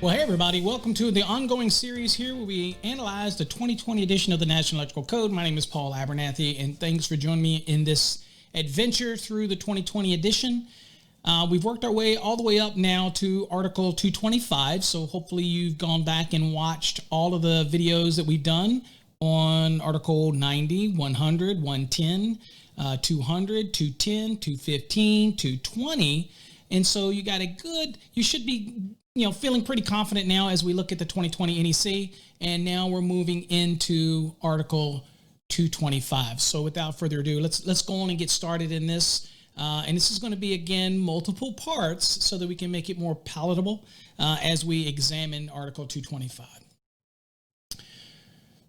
Well, hey everybody, welcome to the ongoing series here where we analyze the 2020 edition of the National Electrical Code. My name is Paul Abernathy, and thanks for joining me in this adventure through the 2020 edition. We've worked our way all the way up now to Article 225, so hopefully you've gone back and watched all of the videos that we've done on Article 90, 100, 110, 200, 210, 215, 220, and so you got you should be feeling pretty confident now as we look at the 2020 NEC, and now we're moving into Article 225. So without further ado, let's go on and get started in this. And this is going to be, again, multiple parts so that we can make it more palatable as we examine Article 225.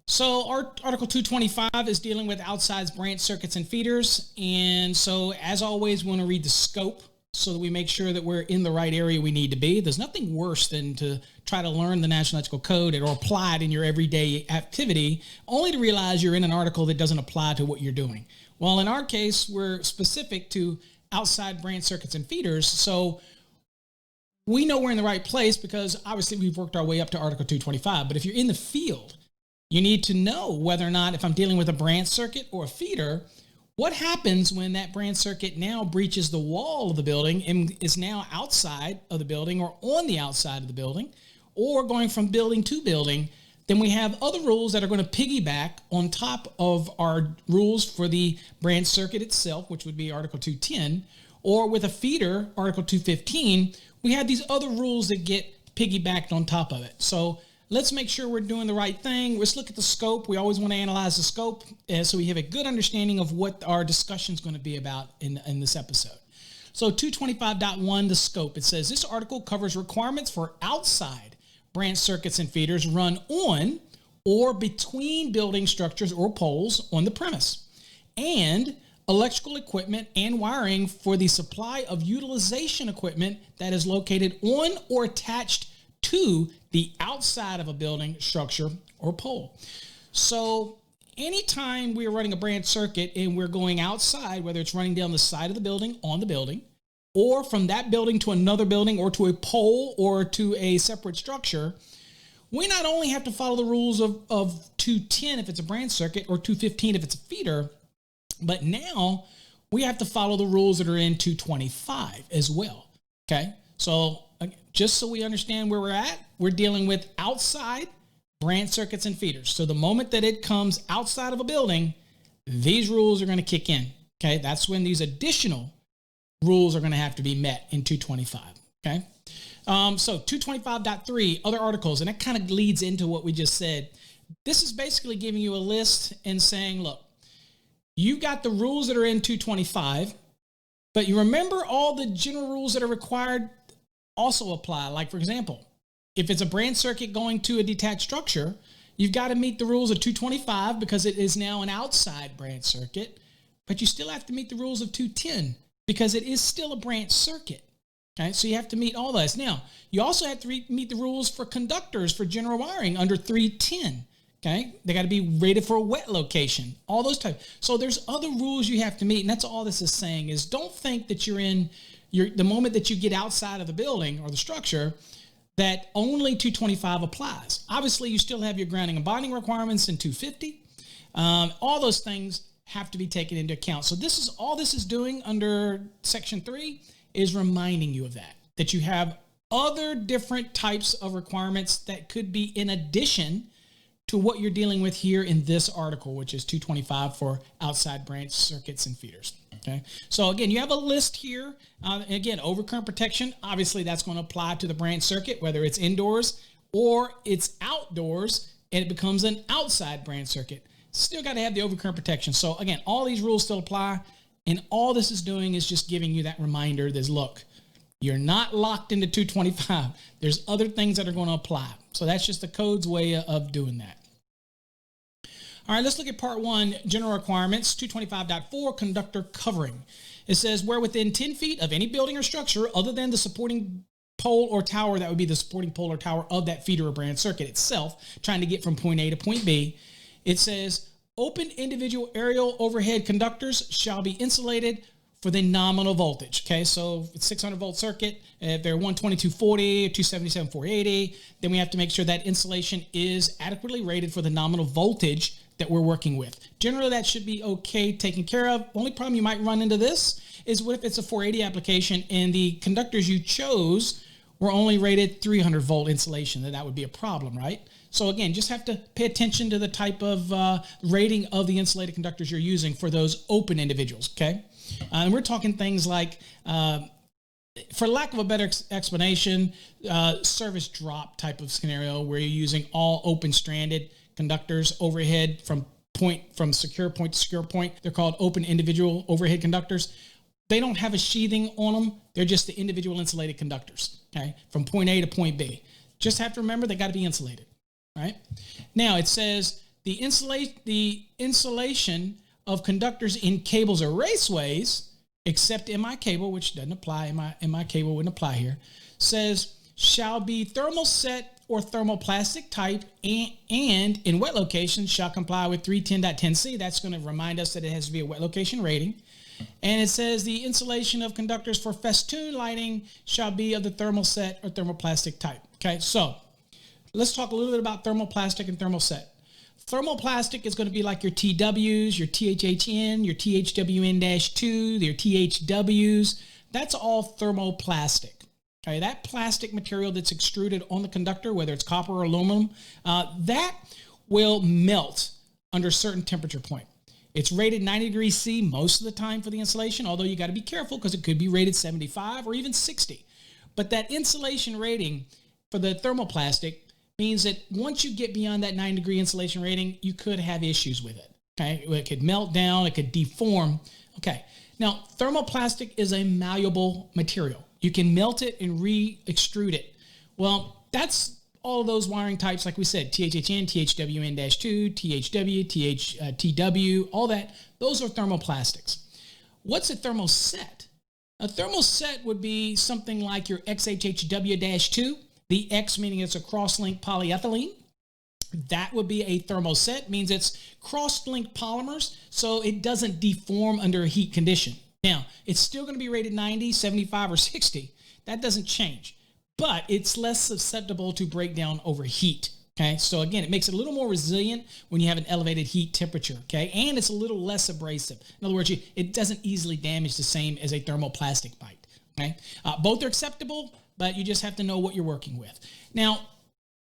So our Article 225 is dealing with outside branch circuits and feeders. And so, as always, we want to read the scope so that we make sure that we're in the right area we need to be. There's nothing worse than to try to learn the National Electrical Code or apply it in your everyday activity, only to realize you're in an article that doesn't apply to what you're doing. Well, in our case, we're specific to outside branch circuits and feeders, so we know we're in the right place because obviously we've worked our way up to Article 225. But if you're in the field, you need to know whether or not, if I'm dealing with a branch circuit or a feeder, what happens when that branch circuit now breaches the wall of the building and is now outside of the building or on the outside of the building or going from building to building. Then we have other rules that are going to piggyback on top of our rules for the branch circuit itself, which would be Article 210, or with a feeder, Article 215, we have these other rules that get piggybacked on top of it. So let's make sure we're doing the right thing. Let's look at the scope. We always want to analyze the scope so we have a good understanding of what our discussion is going to be about in this episode. So 225.1, the scope, it says this article covers requirements for outside branch circuits and feeders run on or between building structures or poles on the premise, and electrical equipment and wiring for the supply of utilization equipment that is located on or attached to the outside of a building, structure, or pole. So anytime we're running a branch circuit and we're going outside, whether it's running down the side of the building, on the building, or from that building to another building or to a pole or to a separate structure, we not only have to follow the rules of 210 if it's a branch circuit or 215 if it's a feeder, but now we have to follow the rules that are in 225 as well. Okay, so just so we understand where we're at, we're dealing with outside branch circuits and feeders. So the moment that it comes outside of a building, these rules are going to kick in. Okay, that's when these additional rules are going to have to be met in 225. Okay, so 225.3, other articles, and that kind of leads into what we just said. This is basically giving you a list and saying, look, you got the rules that are in 225, but you remember all the general rules that are required also apply. Like, for example, if it's a branch circuit going to a detached structure, you've got to meet the rules of 225 because it is now an outside branch circuit, but you still have to meet the rules of 210 because it is still a branch circuit. Okay, so you have to meet all those. Now, you also have to meet the rules for conductors for general wiring under 310. Okay, they got to be rated for a wet location, all those types. So there's other rules you have to meet, and that's all this is saying is don't think that the moment that you get outside of the building or the structure, that only 225 applies. Obviously, you still have your grounding and bonding requirements in 250. All those things have to be taken into account. So this is doing under Section 3 is reminding you of that you have other different types of requirements that could be in addition to what you're dealing with here in this article, which is 225 for outside branch circuits and feeders. Okay, so again, you have a list here. Again, overcurrent protection, obviously that's going to apply to the branch circuit, whether it's indoors or it's outdoors, and it becomes an outside branch circuit. Still got to have the overcurrent protection. So again, all these rules still apply, and all this is doing is just giving you that reminder that, look, you're not locked into 225. There's other things that are going to apply. So that's just the code's way of doing that. All right, let's look at part 1, general requirements, 225.4, conductor covering. It says, where within 10 feet of any building or structure other than the supporting pole or tower, that would be the supporting pole or tower of that feeder or branch circuit itself, trying to get from point A to point B, it says, open individual aerial overhead conductors shall be insulated for the nominal voltage. Okay, so it's 600 volt circuit. If they're 12240, 277 480, then we have to make sure that insulation is adequately rated for the nominal voltage that we're working with. Generally, that should be okay, taken care of. Only problem you might run into this is what if it's a 480 application and the conductors you chose were only rated 300 volt insulation? Then that would be a problem, right? So again, just have to pay attention to the type of rating of the insulated conductors you're using for those open individuals, okay? And we're talking things like, for lack of a better explanation, service drop type of scenario where you're using all open stranded conductors overhead from secure point to secure point. They're called open individual overhead conductors. They don't have a sheathing on them. They're just the individual insulated conductors, okay, from point A to point B. Just have to remember they got to be insulated, right? Now it says the insulation of conductors in cables or raceways, except MI cable, which doesn't apply, MI cable wouldn't apply here, says shall be thermoset or thermoplastic type and in wet locations shall comply with 310.10c. That's going to remind us that it has to be a wet location rating. And it says the insulation of conductors for festoon lighting shall be of the thermoset or thermoplastic type. Okay, so let's talk a little bit about thermoplastic and thermoset. Thermoplastic is going to be like your TWs, your THHN, your THWN-2, your THWs. That's all thermoplastic. Okay, that plastic material that's extruded on the conductor, whether it's copper or aluminum, that will melt under a certain temperature point. It's rated 90 degrees C most of the time for the insulation, although you got to be careful because it could be rated 75 or even 60. But that insulation rating for the thermoplastic means that once you get beyond that 9-degree insulation rating, you could have issues with it. Okay, it could melt down, it could deform. Okay, now thermoplastic is a malleable material. You can melt it and re-extrude it. Well, that's all of those wiring types, like we said, THHN, THWN-2, THW, TW, all that. Those are thermoplastics. What's a thermoset? A thermoset would be something like your XHHW-2, the X meaning it's a cross-linked polyethylene. That would be a thermoset, means it's cross-linked polymers, so it doesn't deform under a heat condition. Now, it's still going to be rated 90, 75, or 60. That doesn't change, but it's less susceptible to breakdown over heat. Okay, so again, it makes it a little more resilient when you have an elevated heat temperature. Okay, and it's a little less abrasive. In other words, it doesn't easily damage the same as a thermoplastic bite. Okay, both are acceptable, but you just have to know what you're working with. Now,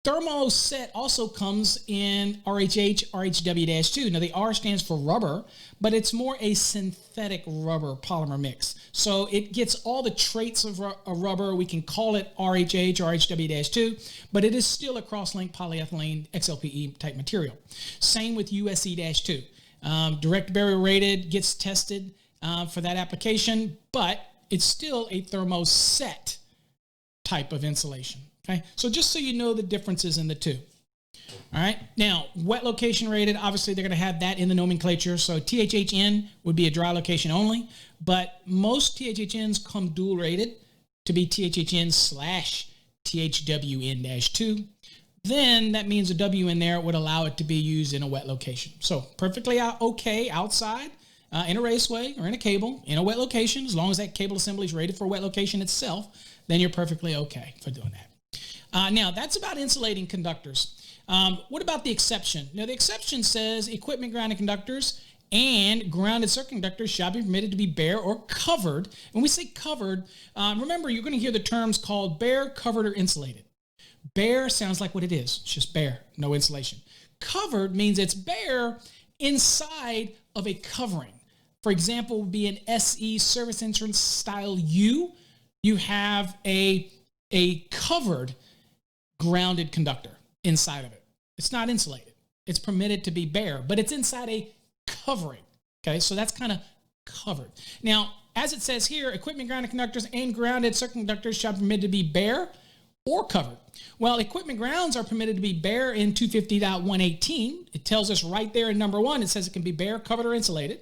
thermoset also comes in RHH, RHW-2. Now, the R stands for rubber, but it's more a synthetic rubber polymer mix. So it gets all the traits of a rubber. We can call it RHH, RHW-2, but it is still a cross-linked polyethylene XLPE type material. Same with USE-2. Direct barrier rated, gets tested for that application, but it's still a thermoset type of insulation. Okay, so just so you know the differences in the two. All right, now wet location rated, obviously they're going to have that in the nomenclature. So THHN would be a dry location only, but most THHNs come dual rated to be THHN/THWN-2. Then that means a W in there would allow it to be used in a wet location. So perfectly okay outside in a raceway or in a cable in a wet location, as long as that cable assembly is rated for a wet location itself, then you're perfectly okay for doing that. Now, that's about insulating conductors. What about the exception? Now, the exception says equipment grounded conductors and grounded circuit conductors shall be permitted to be bare or covered. When we say covered, remember, you're going to hear the terms called bare, covered, or insulated. Bare sounds like what it is. It's just bare, no insulation. Covered means it's bare inside of a covering. For example, would be an SE service entrance style U. You have a covered grounded conductor inside of it. It's not insulated. It's permitted to be bare, but it's inside a covering. Okay, so that's kind of covered. Now, as it says here, equipment grounded conductors and grounded circuit conductors shall be permitted to be bare or covered. Well, equipment grounds are permitted to be bare in 250.118. It tells us right there in number 1, it says it can be bare, covered, or insulated.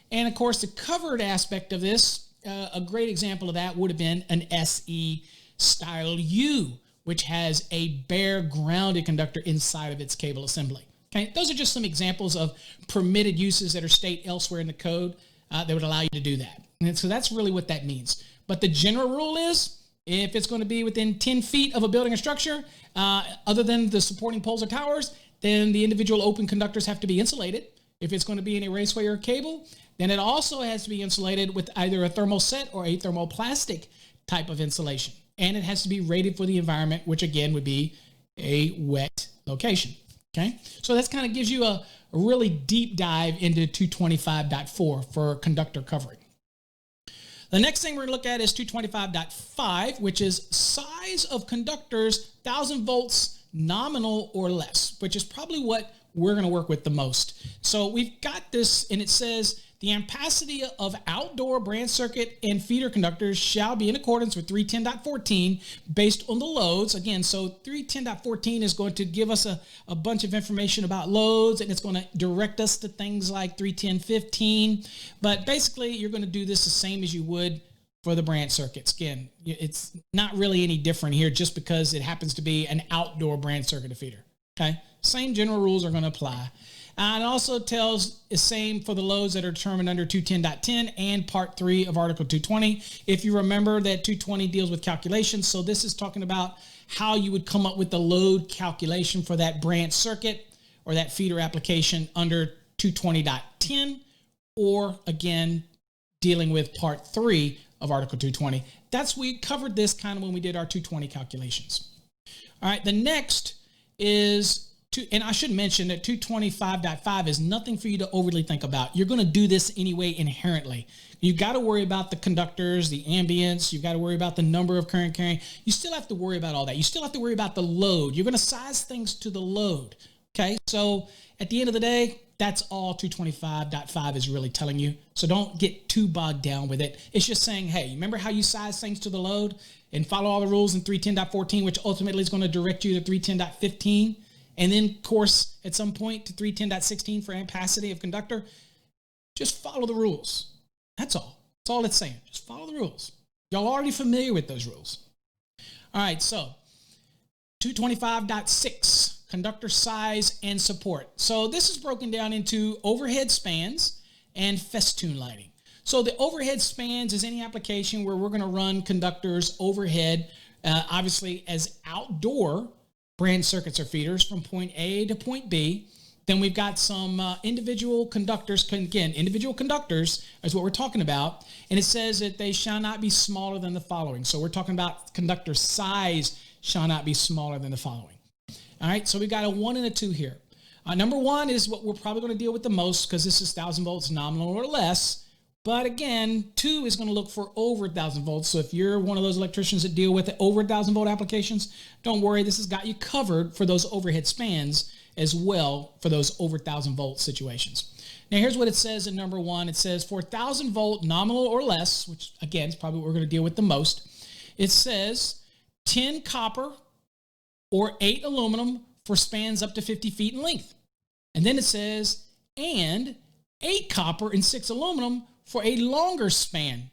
And of course, the covered aspect of this, a great example of that would have been an SE style U, which has a bare grounded conductor inside of its cable assembly. Okay, those are just some examples of permitted uses that are stated elsewhere in the code. that would allow you to do that. And so that's really what that means. But the general rule is, if it's going to be within 10 feet of a building or structure, other than the supporting poles or towers, then the individual open conductors have to be insulated. If it's going to be in a raceway or a cable, then it also has to be insulated with either a thermoset or a thermoplastic type of insulation. And it has to be rated for the environment, which again would be a wet location. Okay, so that kind of gives you a really deep dive into 225.4 for conductor covering. The next thing we're going to look at is 225.5, which is size of conductors, 1,000 volts nominal or less, which is probably what we're going to work with the most. So we've got this, and it says the ampacity of outdoor branch circuit and feeder conductors shall be in accordance with 310.14 based on the loads. Again, so 310.14 is going to give us a bunch of information about loads, and it's going to direct us to things like 310.15. But basically, you're going to do this the same as you would for the branch circuits. Again, it's not really any different here just because it happens to be an outdoor branch circuit feeder. Okay, same general rules are going to apply. It also tells the same for the loads that are determined under 210.10 and Part 3 of Article 220. If you remember that 220 deals with calculations, so this is talking about how you would come up with the load calculation for that branch circuit or that feeder application under 220.10, or again, dealing with Part 3 of Article 220. We covered this kind of when we did our 220 calculations. All right, the next is, and I should mention that 225.5 is nothing for you to overly think about. You're going to do this anyway inherently. You got to worry about the conductors, the ambience. You got to worry about the number of current carrying. You still have to worry about all that. You still have to worry about the load. You're going to size things to the load. Okay, so at the end of the day, that's all 225.5 is really telling you. So don't get too bogged down with it. It's just saying, hey, remember how you size things to the load and follow all the rules in 310.14, which ultimately is going to direct you to 310.15. And then, of course, at some point to 310.16 for ampacity of conductor. Just follow the rules. That's all. That's all it's saying. Just follow the rules. Y'all already familiar with those rules. All right, so 225.6, conductor size and support. So this is broken down into overhead spans and festoon lighting. So the overhead spans is any application where we're going to run conductors overhead, obviously as outdoor branch circuits or feeders from point A to point B. Then we've got some individual conductors. Again, individual conductors is what we're talking about. And it says that they shall not be smaller than the following. So we're talking about conductor size shall not be smaller than the following. All right, so we've got a 1 and a 2 here. Number 1 is what we're probably going to deal with the most because this is 1,000 volts nominal or less. But again, 2 is going to look for over 1,000 volts. So if you're one of those electricians that deal with over 1,000 volt applications, don't worry. This has got you covered for those overhead spans as well for those over 1,000 volt situations. Now, here's what it says in number 1. It says for 1,000 volt nominal or less, which again is probably what we're going to deal with the most. It says 10 copper or 8 aluminum for spans up to 50 feet in length. And then it says, and 8 copper and 6 aluminum for a longer span,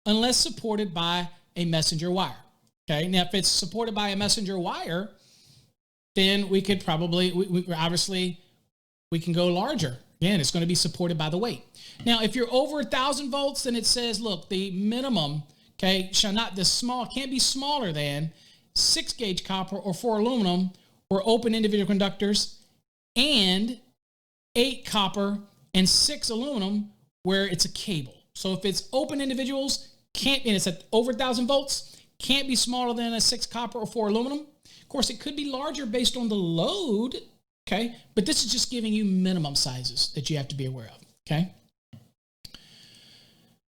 unless supported by a messenger wire. Okay, now if it's supported by a messenger wire, then we could probably, obviously, we can go larger. Again, it's going to be supported by the weight. Now, if you're over 1,000 volts, then it says, look, the minimum, okay, can't be smaller than 6 gauge copper or 4 aluminum or open individual conductors, and 8 copper and 6 aluminum where it's a cable. So if it's open individuals, and it's at over 1,000 volts, can't be smaller than a 6 copper or 4 aluminum. Of course, it could be larger based on the load, okay? But this is just giving you minimum sizes that you have to be aware of, okay?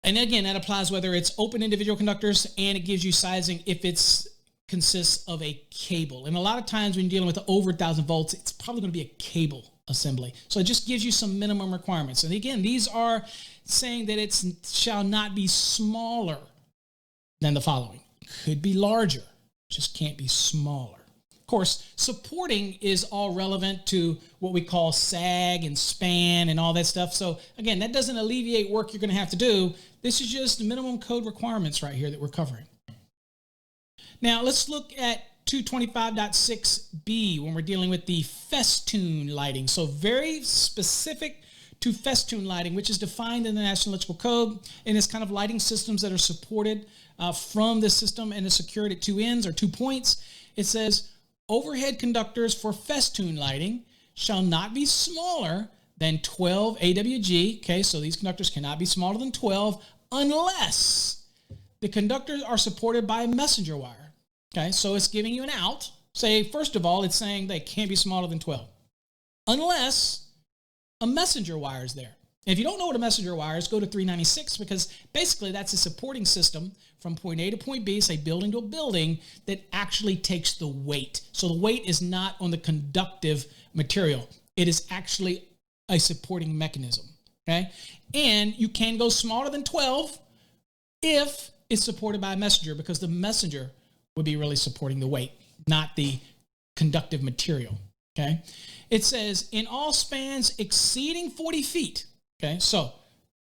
And again, that applies whether it's open individual conductors, and it gives you sizing if it's consists of a cable. And a lot of times when you're dealing with over 1,000 volts, it's probably going to be a cable assembly. So it just gives you some minimum requirements. And again, these are saying that it shall not be smaller than the following. Could be larger, just can't be smaller. Of course, supporting is all relevant to what we call sag and span and all that stuff. So again, that doesn't alleviate work you're going to have to do. This is just minimum code requirements right here that we're covering. Now let's look at 225.6b when we're dealing with the festoon lighting. So very specific to festoon lighting, which is defined in the National Electrical Code, and it's kind of lighting systems that are supported from this system and is secured at two ends or 2 points. It says overhead conductors for festoon lighting shall not be smaller than 12 AWG. Okay, so these conductors cannot be smaller than 12 unless the conductors are supported by a messenger wire. Okay, so it's giving you an out. Say, first of all, it's saying they can't be smaller than 12 unless a messenger wire is there. And if you don't know what a messenger wire is, go to 396, because basically that's a supporting system from point A to point B, say building to a building, that actually takes the weight. So the weight is not on the conductive material. It is actually a supporting mechanism, okay? And you can go smaller than 12 if it's supported by a messenger, because the messenger would be really supporting the weight, not the conductive material, okay? It says in all spans exceeding 40 feet, okay? So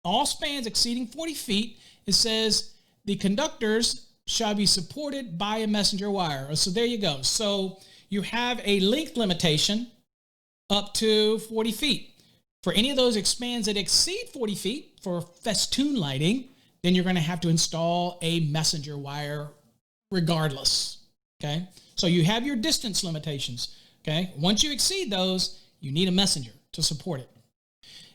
all spans exceeding 40 feet, it says the conductors shall be supported by a messenger wire. So there you go. So you have a length limitation up to 40 feet. For any of those spans that exceed 40 feet for festoon lighting, then you're going to have to install a messenger wire regardless, okay? So you have your distance limitations, okay? Once you exceed those, you need a messenger to support it.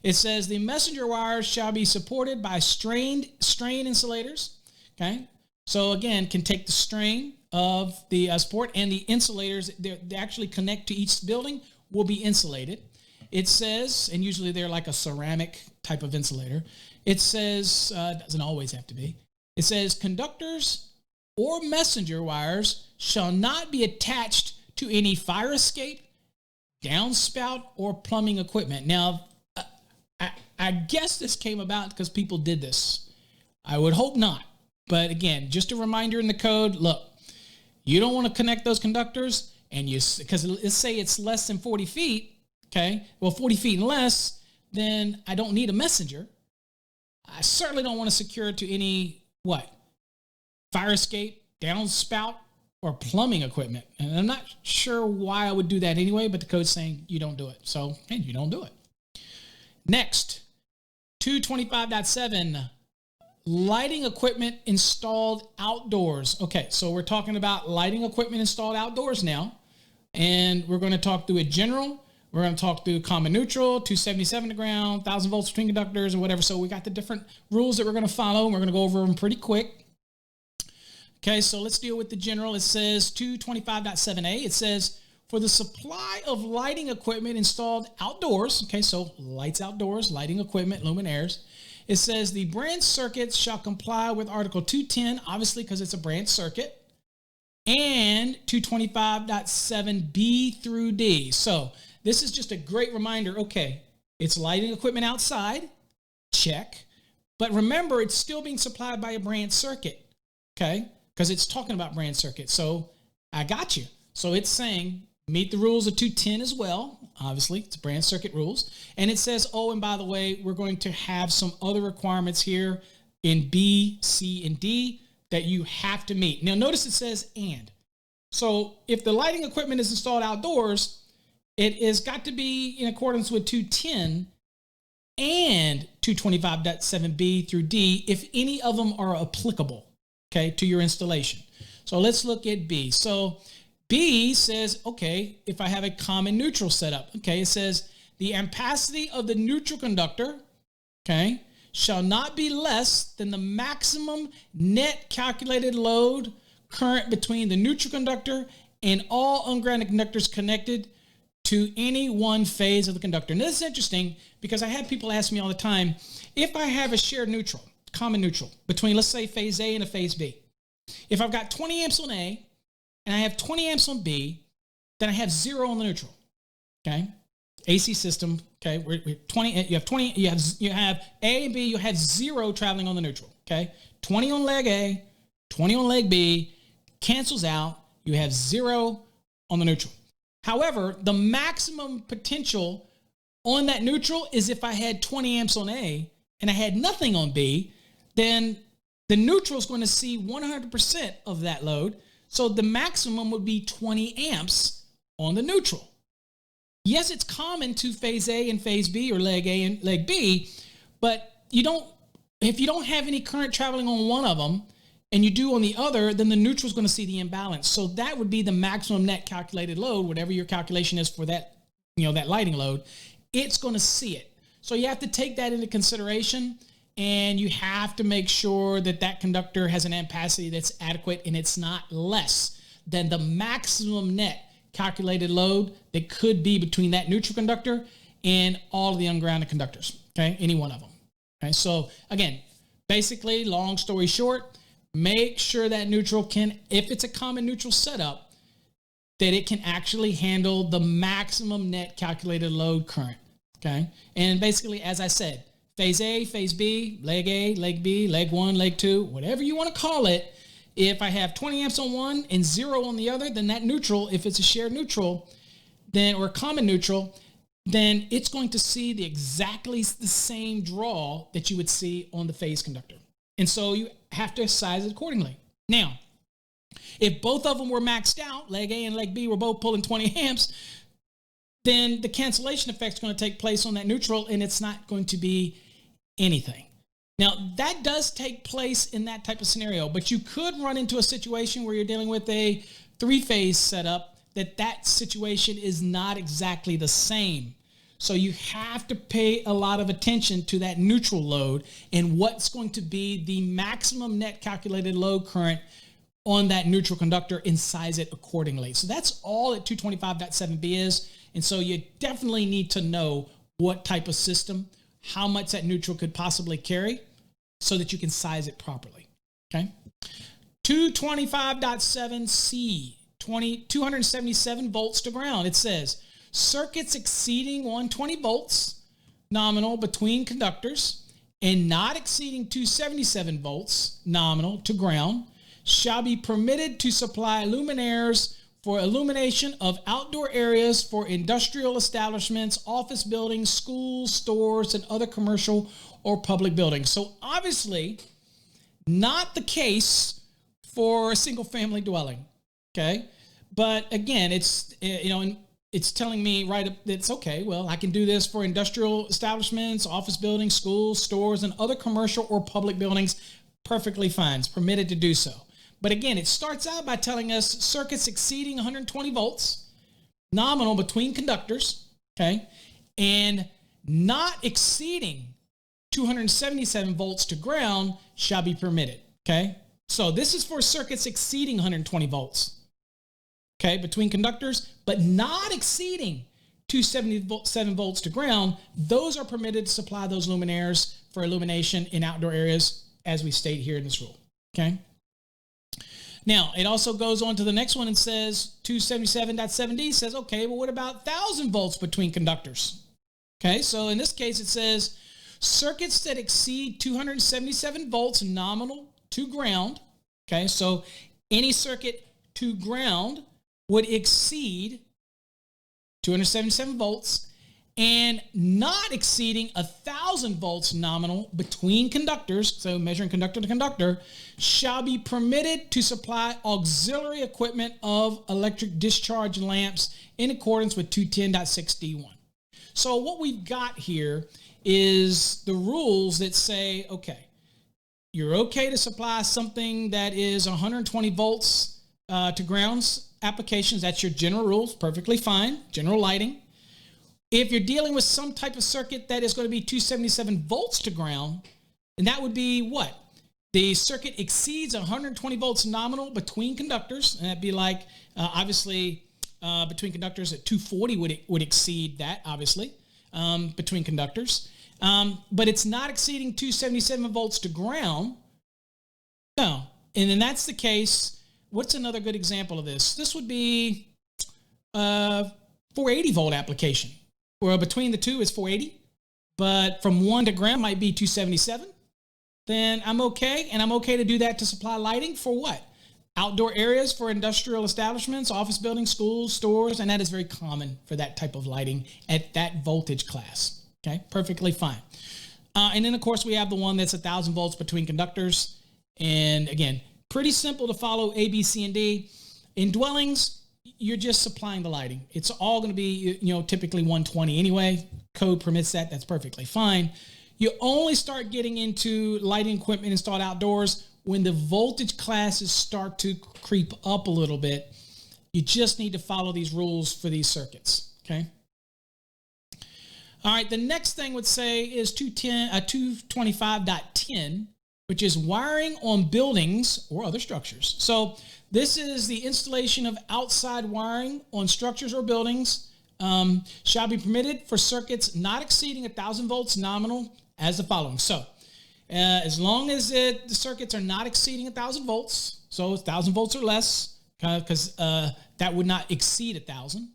It says the messenger wires shall be supported by strain insulators, okay? So again, can take the strain of the support, and the insulators, they actually connect to each building, will be insulated. It says, and usually they're like a ceramic type of insulator. It says, doesn't always have to be. It says conductors or messenger wires shall not be attached to any fire escape, downspout, or plumbing equipment. Now, I guess this came about because people did this. I would hope not. But again, just a reminder in the code, look, you don't want to connect those conductors, and because let's say it's less than 40 feet, okay? Well, 40 feet and less, then I don't need a messenger. I certainly don't want to secure it to any, fire escape, downspout, or plumbing equipment. And I'm not sure why I would do that anyway, but the code's saying you don't do it. So, hey, you don't do it. Next, 225.7, lighting equipment installed outdoors. Okay, so we're talking about lighting equipment installed outdoors now. And we're going to talk through a general. We're going to talk through common neutral, 277 to ground, 1,000 volts between conductors, or whatever. So we got the different rules that we're going to follow, and we're going to go over them pretty quick. Okay, so let's deal with the general. It says 225.7a. It says, for the supply of lighting equipment installed outdoors, okay, so lights outdoors, lighting equipment, luminaires. It says the branch circuits shall comply with Article 210, obviously because it's a branch circuit, and 225.7b through d. So this is just a great reminder. Okay, it's lighting equipment outside, check. But remember, it's still being supplied by a branch circuit, okay? Because it's talking about branch circuit. So I got you. So it's saying meet the rules of 210 as well. Obviously, it's branch circuit rules. And it says, oh, and by the way, we're going to have some other requirements here in B, C, and D that you have to meet. Now, notice it says and. So if the lighting equipment is installed outdoors, it has got to be in accordance with 210 and 225.7b through D if any of them are applicable, okay, to your installation. So let's look at B. So B says, okay, if I have a common neutral setup, okay, it says the ampacity of the neutral conductor, okay, shall not be less than the maximum net calculated load current between the neutral conductor and all ungrounded conductors connected to any one phase of the conductor. And this is interesting because I have people ask me all the time, if I have a shared neutral, common neutral, between, let's say, phase A and a phase B, if I've got 20 amps on A and I have 20 amps on B, then I have 0 on the neutral, okay? AC system, okay? We're 20, you have A and B, you have 0 traveling on the neutral, okay? 20 on leg A, 20 on leg B, cancels out, you have 0 on the neutral. However, the maximum potential on that neutral is if I had 20 amps on A and I had nothing on B, then the neutral is going to see 100% of that load. So the maximum would be 20 amps on the neutral. Yes, it's common to phase A and phase B, or leg A and leg B, but if you don't have any current traveling on one of them and you do on the other, then the neutral is going to see the imbalance. So that would be the maximum net calculated load, whatever your calculation is for that, that lighting load, it's going to see it. So you have to take that into consideration, and you have to make sure that that conductor has an ampacity that's adequate and it's not less than the maximum net calculated load that could be between that neutral conductor and all of the ungrounded conductors, okay? Any one of them. Okay, so again, basically, long story short, make sure that neutral can, if it's a common neutral setup, that it can actually handle the maximum net calculated load current, okay? And basically, as I said, phase A, phase B, leg A, leg B, leg 1, leg 2, whatever you want to call it, if I have 20 amps on one and 0 on the other, then that neutral, if it's a shared neutral, then, or a common neutral, then it's going to see exactly the same draw that you would see on the phase conductor. And so you have to size it accordingly. Now, if both of them were maxed out, leg A and leg B were both pulling 20 amps, then the cancellation effect is going to take place on that neutral, and it's not going to be anything. Now, that does take place in that type of scenario, but you could run into a situation where you're dealing with a 3-phase setup that situation is not exactly the same. So you have to pay a lot of attention to that neutral load and what's going to be the maximum net calculated load current on that neutral conductor, and size it accordingly. So that's all that 225.7b is. And so you definitely need to know what type of system, how much that neutral could possibly carry, so that you can size it properly, okay? 225.7c, 277 volts to ground. It says, circuits exceeding 120 volts nominal between conductors and not exceeding 277 volts nominal to ground shall be permitted to supply luminaires for illumination of outdoor areas for industrial establishments, office buildings, schools, stores, and other commercial or public buildings. So obviously, not the case for a single family dwelling, okay? But again, it's, it's telling me, right, it's okay, well, I can do this for industrial establishments, office buildings, schools, stores, and other commercial or public buildings, perfectly fine. It's permitted to do so. But again, it starts out by telling us circuits exceeding 120 volts, nominal between conductors, okay, and not exceeding 277 volts to ground shall be permitted, okay? So this is for circuits exceeding 120 volts, okay, between conductors, but not exceeding 277 volts to ground. Those are permitted to supply those luminaires for illumination in outdoor areas, as we state here in this rule, okay? Now, it also goes on to the next one and says, 277.7d says, okay, well, what about 1,000 volts between conductors? Okay, so in this case, it says, circuits that exceed 277 volts nominal to ground, okay, so any circuit to ground would exceed 277 volts and not exceeding 1,000 volts nominal between conductors, so measuring conductor to conductor, shall be permitted to supply auxiliary equipment of electric discharge lamps in accordance with 210.6d1. So what we've got here is the rules that say, okay, you're okay to supply something that is 120 volts to grounds applications. That's your general rules, perfectly fine, general lighting. If you're dealing with some type of circuit that is going to be 277 volts to ground, and that would be what? The circuit exceeds 120 volts nominal between conductors, and that'd be like, obviously, between conductors at 240 would exceed that, obviously, between conductors. But it's not exceeding 277 volts to ground. No. And then that's the case. What's another good example of this? This would be 480 volt application. Well, between the two is 480, but from 1 to ground might be 277. Then I'm okay, and I'm okay to do that to supply lighting for what? Outdoor areas for industrial establishments, office buildings, schools, stores, and that is very common for that type of lighting at that voltage class. Okay, perfectly fine. And then, of course, we have the one that's 1,000 volts between conductors. And again, pretty simple to follow A, B, C, and D. In dwellings, you're just supplying the lighting. It's all going to be, typically 120 anyway. Code permits that. That's perfectly fine. You only start getting into lighting equipment installed outdoors when the voltage classes start to creep up a little bit. You just need to follow these rules for these circuits, okay? All right, the next thing would say is 225.10, which is wiring on buildings or other structures. So this is the installation of outside wiring on structures or buildings shall be permitted for circuits not exceeding 1,000 volts nominal as the following. So as long as the circuits are not exceeding 1,000 volts, so 1,000 volts or less, because that would not exceed 1,000.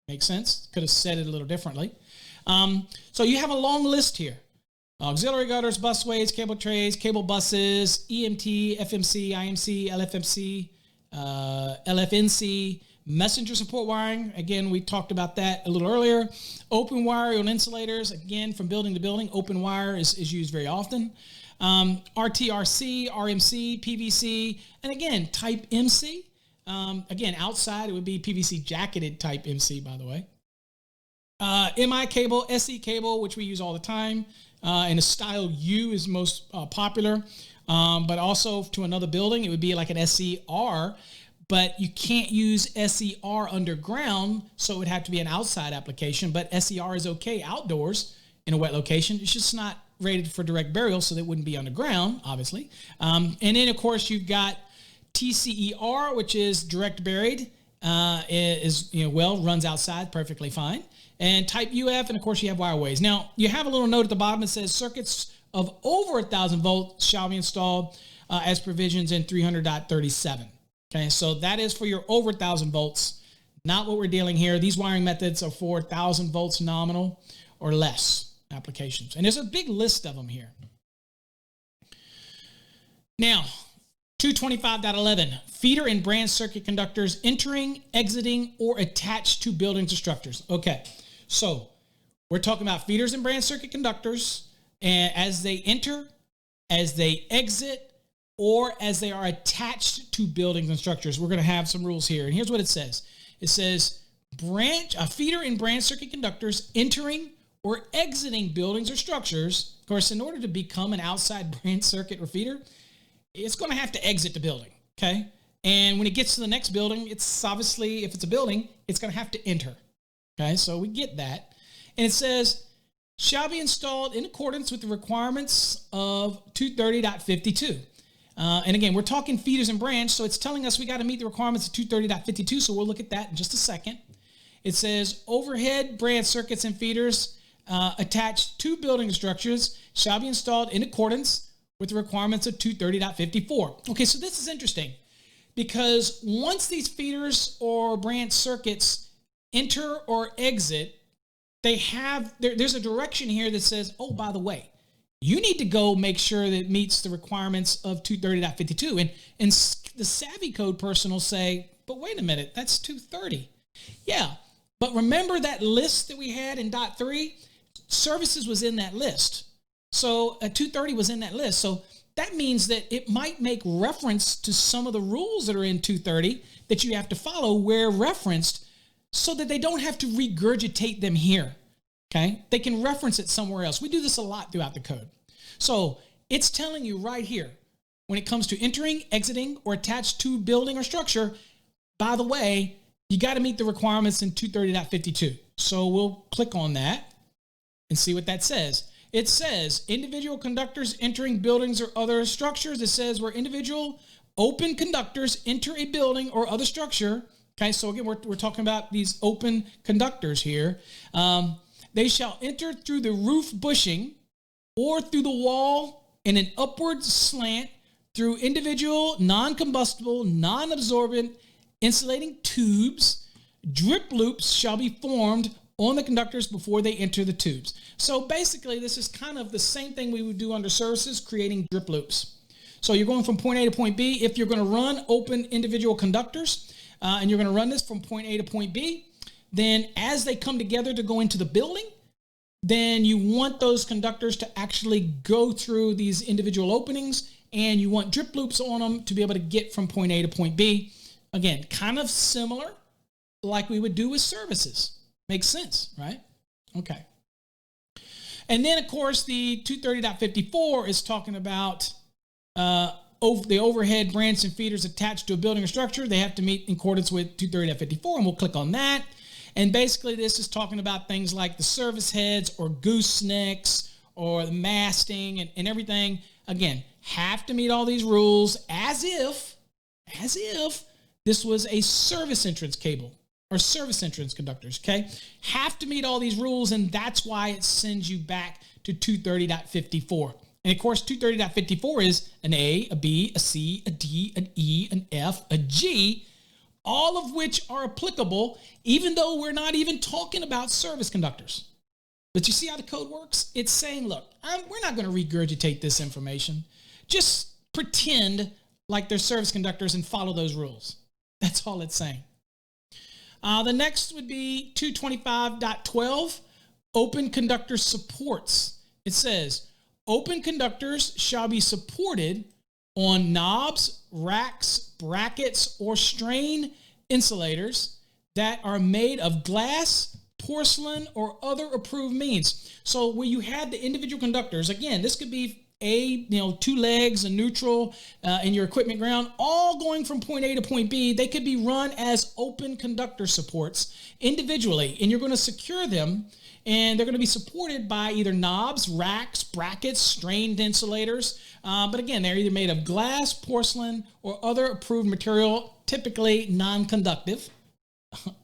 Makes sense. Could have said it a little differently. So you have a long list here. Auxiliary gutters, busways, cable trays, cable buses, EMT, FMC, IMC, LFMC, LFNC, messenger support wiring. Again, we talked about that a little earlier. Open wire on insulators. Again, from building to building, open wire is used very often. RTRC, RMC, PVC, and again, type MC. Again, outside, it would be PVC jacketed type MC, by the way. MI cable, SE cable, which we use all the time. And the style U is most popular. But also to another building, it would be like an SER. But you can't use SER underground, so it would have to be an outside application. But SER is okay outdoors in a wet location. It's just not rated for direct burial, so that wouldn't be underground, obviously. And then, of course, you've got TCER, which is direct buried, runs outside perfectly fine. And type UF, and of course you have wireways. Now, you have a little note at the bottom that says circuits of over 1,000 volts shall be installed as provisions in 300.37. Okay, so that is for your over 1,000 volts, not what we're dealing here. These wiring methods are for 1,000 volts nominal or less applications. And there's a big list of them here. Now, 225.11, feeder and branch circuit conductors entering, exiting, or attached to buildings or structures. Okay, so we're talking about feeders and branch circuit conductors, and as they enter, as they exit, or as they are attached to buildings and structures. We're going to have some rules here. And here's what it says. It says feeder and branch circuit conductors entering or exiting buildings or structures. Of course, in order to become an outside branch circuit or feeder, it's going to have to exit the building, okay? And when it gets to the next building, it's obviously, if it's a building, it's going to have to enter, okay? So we get that. And it says, shall be installed in accordance with the requirements of 230.52. And again, we're talking feeders and branch, so it's telling us we got to meet the requirements of 230.52, so we'll look at that in just a second. It says, overhead branch circuits and feeders attached to building structures shall be installed in accordance with the requirements of 230.54. Okay, so this is interesting because once these feeders or branch circuits enter or exit, there's a direction here that says, oh, by the way, you need to go make sure that it meets the requirements of 230.52. And the savvy code person will say, but wait a minute, that's 230. Yeah, but remember that list that we had in .3? Services was in that list. So 230 was in that list. So that means that it might make reference to some of the rules that are in 230 that you have to follow where referenced so that they don't have to regurgitate them here. Okay, they can reference it somewhere else. We do this a lot throughout the code. So it's telling you right here, when it comes to entering, exiting, or attached to building or structure, by the way, you got to meet the requirements in 230.52. So we'll click on that and see what that says. It says individual conductors entering buildings or other structures. It says where individual open conductors enter a building or other structure. Okay, so again, we're talking about these open conductors here. They shall enter through the roof bushing or through the wall in an upward slant through individual, non-combustible, non-absorbent insulating tubes. Drip loops shall be formed on the conductors before they enter the tubes. So basically, this is kind of the same thing we would do under services, creating drip loops. So you're going from point A to point B. If you're going to run open individual conductors, and you're going to run this from point A to point B, then as they come together to go into the building, then you want those conductors to actually go through these individual openings, and you want drip loops on them to be able to get from point A to point B. Again, kind of similar like we would do with services. Makes sense, right? Okay. And then, of course, the 230.54 is talking about the overhead branch and feeders attached to a building or structure. They have to meet in accordance with 230.54, and we'll click on that. And basically, this is talking about things like the service heads or goosenecks or the masting and everything. Again, have to meet all these rules as if this was a service entrance cable or service entrance conductors, okay? Have to meet all these rules, and that's why it sends you back to 230.54. And of course, 230.54 is an A, a B, a C, a D, an E, an F, a G, all of which are applicable, even though we're not even talking about service conductors. But you see how the code works? It's saying, look, we're not going to regurgitate this information. Just pretend like they're service conductors and follow those rules. That's all it's saying. The next would be 225.12, open conductor supports. It says, open conductors shall be supported on knobs, racks, brackets, or strain insulators that are made of glass, porcelain, or other approved means. So where you have the individual conductors, again, this could be two legs, a neutral, in your equipment ground, all going from point A to point B. They could be run as open conductor supports individually, and you're going to secure them, and they're going to be supported by either knobs, racks, brackets, strained insulators. But again, they're either made of glass, porcelain, or other approved material, typically non-conductive,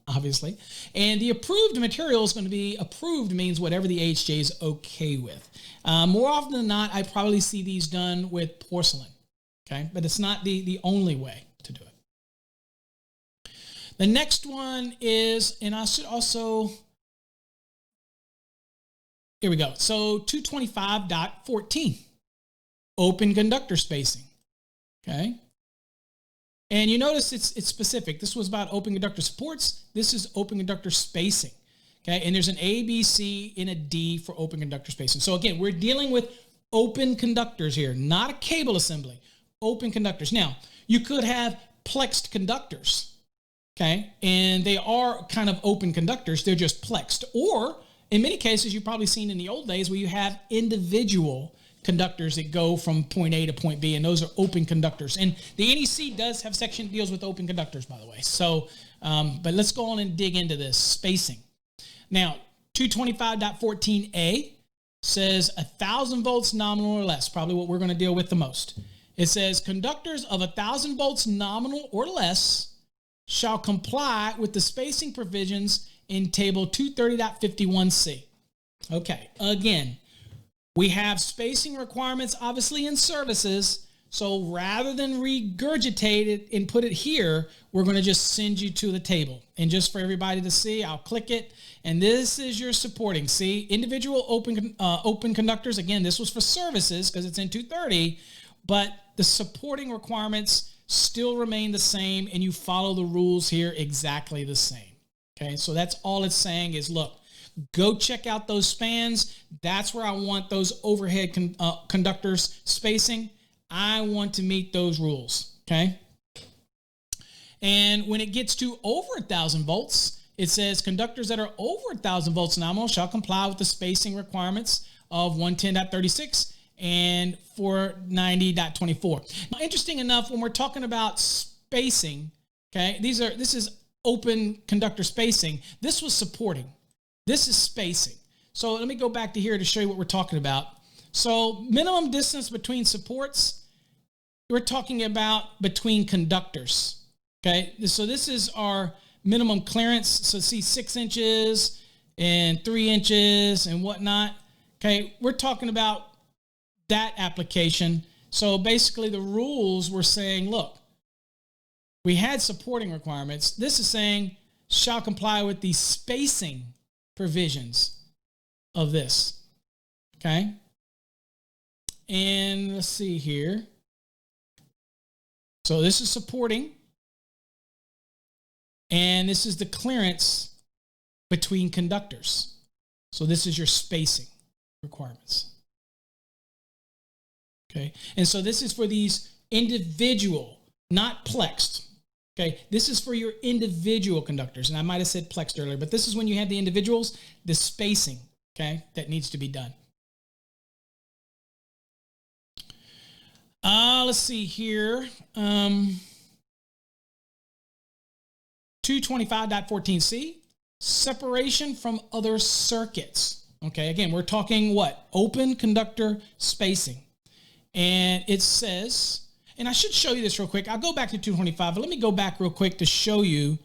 obviously. And the approved material is going to be approved means whatever the AHJ is okay with. More often than not, I probably see these done with porcelain, okay? But it's not the only way to do it. The next one is, and I should also, here we go. So 225.14, open conductor spacing, okay? And you notice it's specific. This was about open conductor supports. This is open conductor spacing. Okay, and there's an A, B, C, and a D for open conductor spacing. So again, we're dealing with open conductors here, not a cable assembly, open conductors. Now, you could have plexed conductors, okay, and they are kind of open conductors. They're just plexed. Or in many cases, you've probably seen in the old days where you have individual conductors that go from point A to point B, and those are open conductors. And the NEC does have section that deals with open conductors, by the way. So, but let's go on and dig into this spacing. Now, 225.14a says 1,000 volts nominal or less, probably what we're going to deal with the most. It says conductors of 1,000 volts nominal or less shall comply with the spacing provisions in table 230.51c. Okay, again, we have spacing requirements obviously in services. So rather than regurgitate it and put it here, we're going to just send you to the table. And just for everybody to see, I'll click it. And this is your supporting. See, individual open conductors. Again, this was for services because it's in 230. But the supporting requirements still remain the same. And you follow the rules here exactly the same. Okay, so that's all it's saying is, look, go check out those spans. That's where I want those overhead conductors spacing. I want to meet those rules, okay? And when it gets to over 1,000 volts, it says conductors that are over 1,000 volts nominal shall comply with the spacing requirements of 110.36 and 490.24. Now, interesting enough, when we're talking about spacing, okay, this is open conductor spacing. This was supporting. This is spacing. So let me go back to here to show you what we're talking about. So minimum distance between supports, we're talking about between conductors, okay? So this is our minimum clearance. So see 6 inches and 3 inches and whatnot, okay? We're talking about that application. So basically the rules were saying, look, we had supporting requirements. This is saying shall comply with the spacing provisions of this, okay? And let's see here. So this is supporting, and this is the clearance between conductors. So this is your spacing requirements. Okay, and so this is for these individual, not plexed. Okay, this is for your individual conductors, and I might have said plexed earlier, but this is when you have the individuals, the spacing, okay, that needs to be done. Let's see here. 225.14c, separation from other circuits. Okay, again, we're talking what? Open conductor spacing. And it says, and I should show you this real quick. I'll go back to 225, but let me go back real quick to show you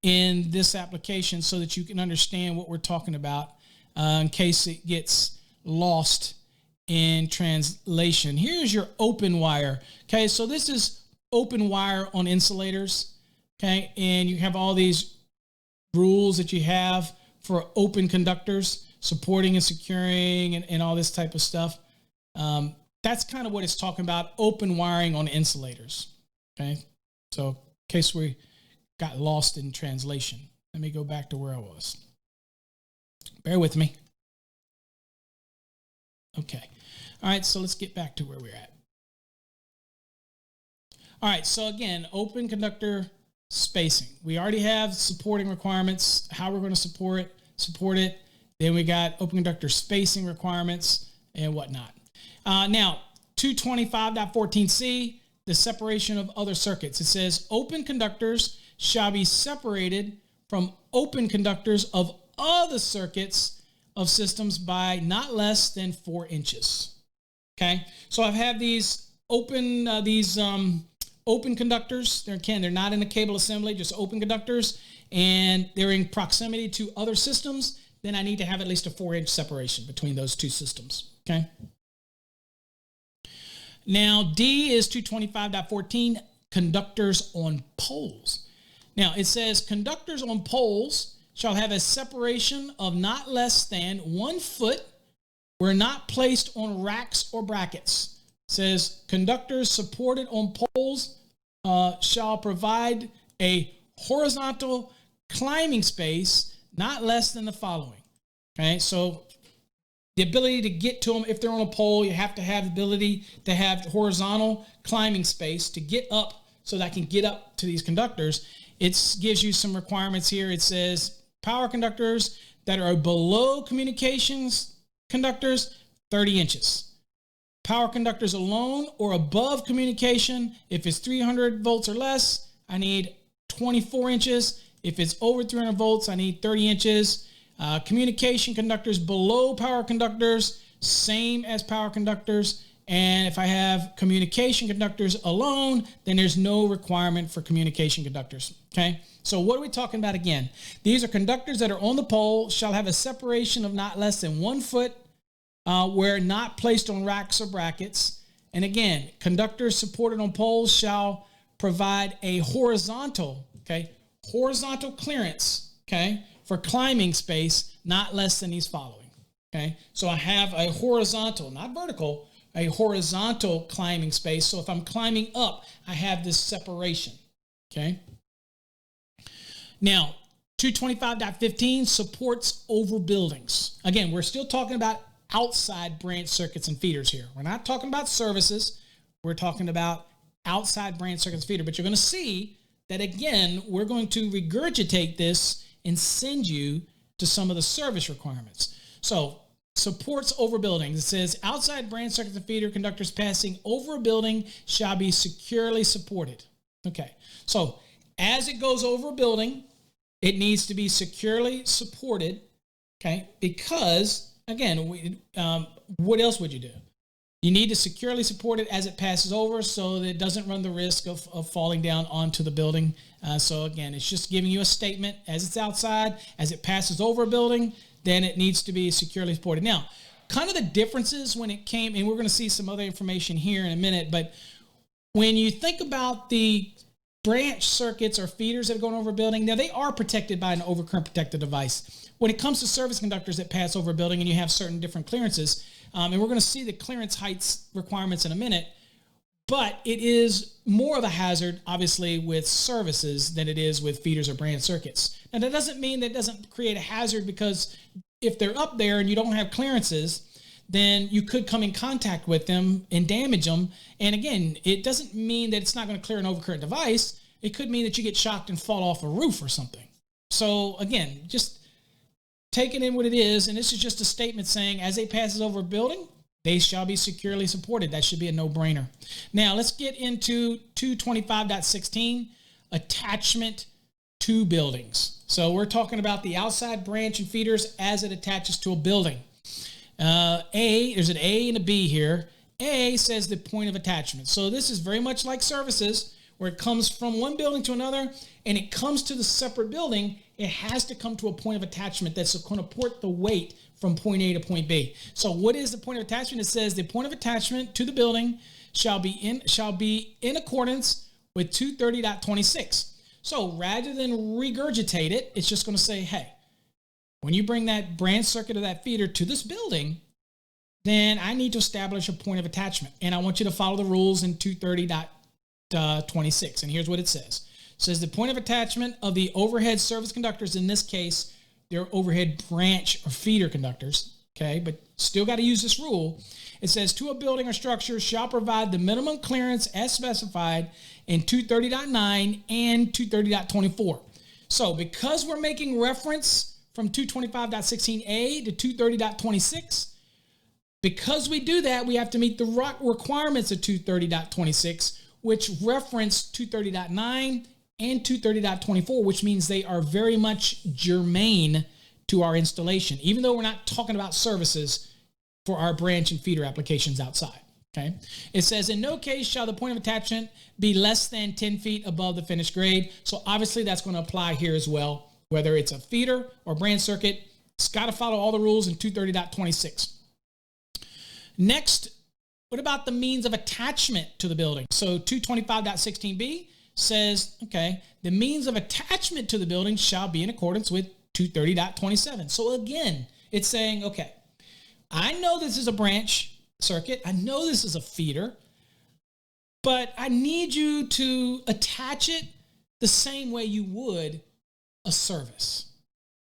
in this application so that you can understand what we're talking about in case it gets lost in translation. Here's your open wire. Okay, so this is open wire on insulators. Okay, and you have all these rules that you have for open conductors, supporting and securing and all this type of stuff. That's kind of what it's talking about, open wiring on insulators. Okay, so in case we got lost in translation, let me go back to where I was. Bear with me. Okay. All right, so let's get back to where we're at. All right, so again, open conductor spacing. We already have supporting requirements, how we're going to support it. Then we got open conductor spacing requirements and whatnot. Now, 225.14c, the separation of other circuits. It says open conductors shall be separated from open conductors of other circuits of systems by not less than 4 inches. Okay, so I've had these open open conductors. They're not in a cable assembly, just open conductors, and they're in proximity to other systems. Then I need to have at least a 4-inch separation between those two systems. Okay. Now D is 225.14, conductors on poles. Now it says conductors on poles shall have a separation of not less than 1 foot where not placed on racks or brackets. It says conductors supported on poles shall provide a horizontal climbing space not less than the following. Okay, so the ability to get to them, if they're on a pole, you have to have the ability to have horizontal climbing space to get up so that I can get up to these conductors. It gives you some requirements here. It says power conductors that are below communications conductors, 30 inches. Power conductors alone or above communication, if it's 300 volts or less, I need 24 inches. If it's over 300 volts, I need 30 inches. Communication conductors below power conductors, same as power conductors. And if I have communication conductors alone, then there's no requirement for communication conductors. Okay, so what are we talking about again? These are conductors that are on the pole, shall have a separation of not less than 1 foot where not placed on racks or brackets. And again, conductors supported on poles shall provide a horizontal, horizontal clearance, for climbing space, not less than these following. Okay, so I have a horizontal, not vertical, a horizontal climbing space. So if I'm climbing up, I have this separation. Okay. Now, 225.15 supports over buildings. Again, we're still talking about outside branch circuits and feeders here. We're not talking about services. We're talking about outside branch circuits and feeder. But you're going to see that, again, we're going to regurgitate this and send you to some of the service requirements. So, supports over buildings. It says outside branch circuits and feeder conductors passing over a building shall be securely supported. Okay, so as it goes over a building, it needs to be securely supported, because, again, what else would you do? You need to securely support it as it passes over so that it doesn't run the risk of falling down onto the building. So, again, it's just giving you a statement as it's outside, as it passes over a building, then it needs to be securely supported. Now, kind of the differences when it came, and we're going to see some other information here in a minute, but when you think about the branch circuits or feeders that are going over a building, now they are protected by an overcurrent protected device. When it comes to service conductors that pass over a building and you have certain different clearances, and we're going to see the clearance heights requirements in a minute, but it is more of a hazard, obviously, with services than it is with feeders or branch circuits. Now, that doesn't mean that it doesn't create a hazard, because if they're up there and you don't have clearances, then you could come in contact with them and damage them. And again, it doesn't mean that it's not going to clear an overcurrent device. It could mean that you get shocked and fall off a roof or something. So again, just take it in what it is. And this is just a statement saying as it passes over a building, they shall be securely supported. That should be a no-brainer. Now let's get into 225.16, attachment to buildings. So we're talking about the outside branch and feeders as it attaches to a building. There's an A and a B here. A says the point of attachment. So this is very much like services, where it comes from one building to another and it comes to the separate building. It has to come to a point of attachment that's going to port the weight from point A to point B. So what is the point of attachment? It says the point of attachment to the building shall be in accordance with 230.26. So rather than regurgitate it, it's just going to say, hey, when you bring that branch circuit of that feeder to this building, then I need to establish a point of attachment. And I want you to follow the rules in 230.26. And here's what it says. It says the point of attachment of the overhead service conductors, in this case, they're overhead branch or feeder conductors, okay, but still got to use this rule. It says to a building or structure shall provide the minimum clearance as specified in 230.9 and 230.24. So because we're making reference from 225.16a to 230.26, because we do that, we have to meet the requirements of 230.26, which reference 230.9 and 230.24, which means they are very much germane to our installation, even though we're not talking about services for our branch and feeder applications outside. Okay. It says, in no case shall the point of attachment be less than 10 feet above the finished grade. So obviously that's going to apply here as well, whether it's a feeder or branch circuit. It's got to follow all the rules in 230.26. Next, what about the means of attachment to the building? So 225.16b says, okay, the means of attachment to the building shall be in accordance with 230.27. So again, it's saying, okay, I know this is a branch circuit. I know this is a feeder, but I need you to attach it the same way you would a service.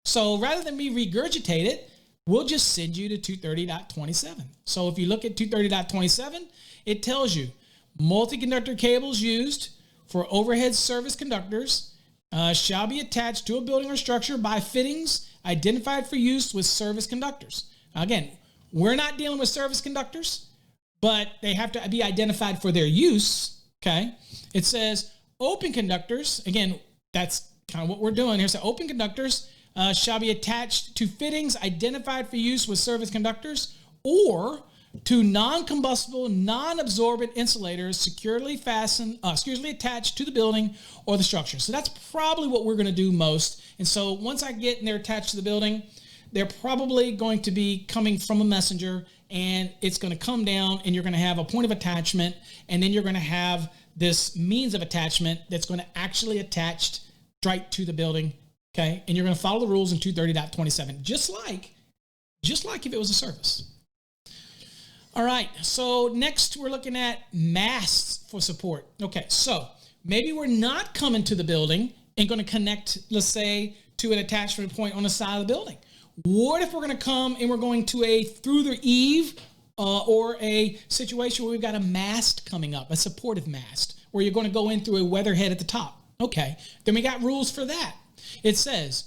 So rather than me regurgitate it, we'll just send you to 230.27. So if you look at 230.27, it tells you multi-conductor cables used for overhead service conductors shall be attached to a building or structure by fittings identified for use with service conductors. Now, again, we're not dealing with service conductors, but they have to be identified for their use, okay? It says open conductors, again, that's kind of what we're doing here. So open conductors shall be attached to fittings identified for use with service conductors or to non-combustible, non-absorbent insulators securely attached to the building or the structure. So that's probably what we're going to do most. And so once I get and they're attached to the building, they're probably going to be coming from a messenger, and it's going to come down and you're going to have a point of attachment, and then you're going to have this means of attachment that's going to actually attach right to the building. Okay, and you're going to follow the rules in 230.27, just like if it was a service. All right, so next we're looking at masts for support. Okay, so maybe we're not coming to the building and going to connect, let's say, to an attachment point on the side of the building. What if we're going to come and we're going to a through the eave or a situation where we've got a mast coming up, a supportive mast, where you're going to go in through a weatherhead at the top? Okay, then we got rules for that. It says,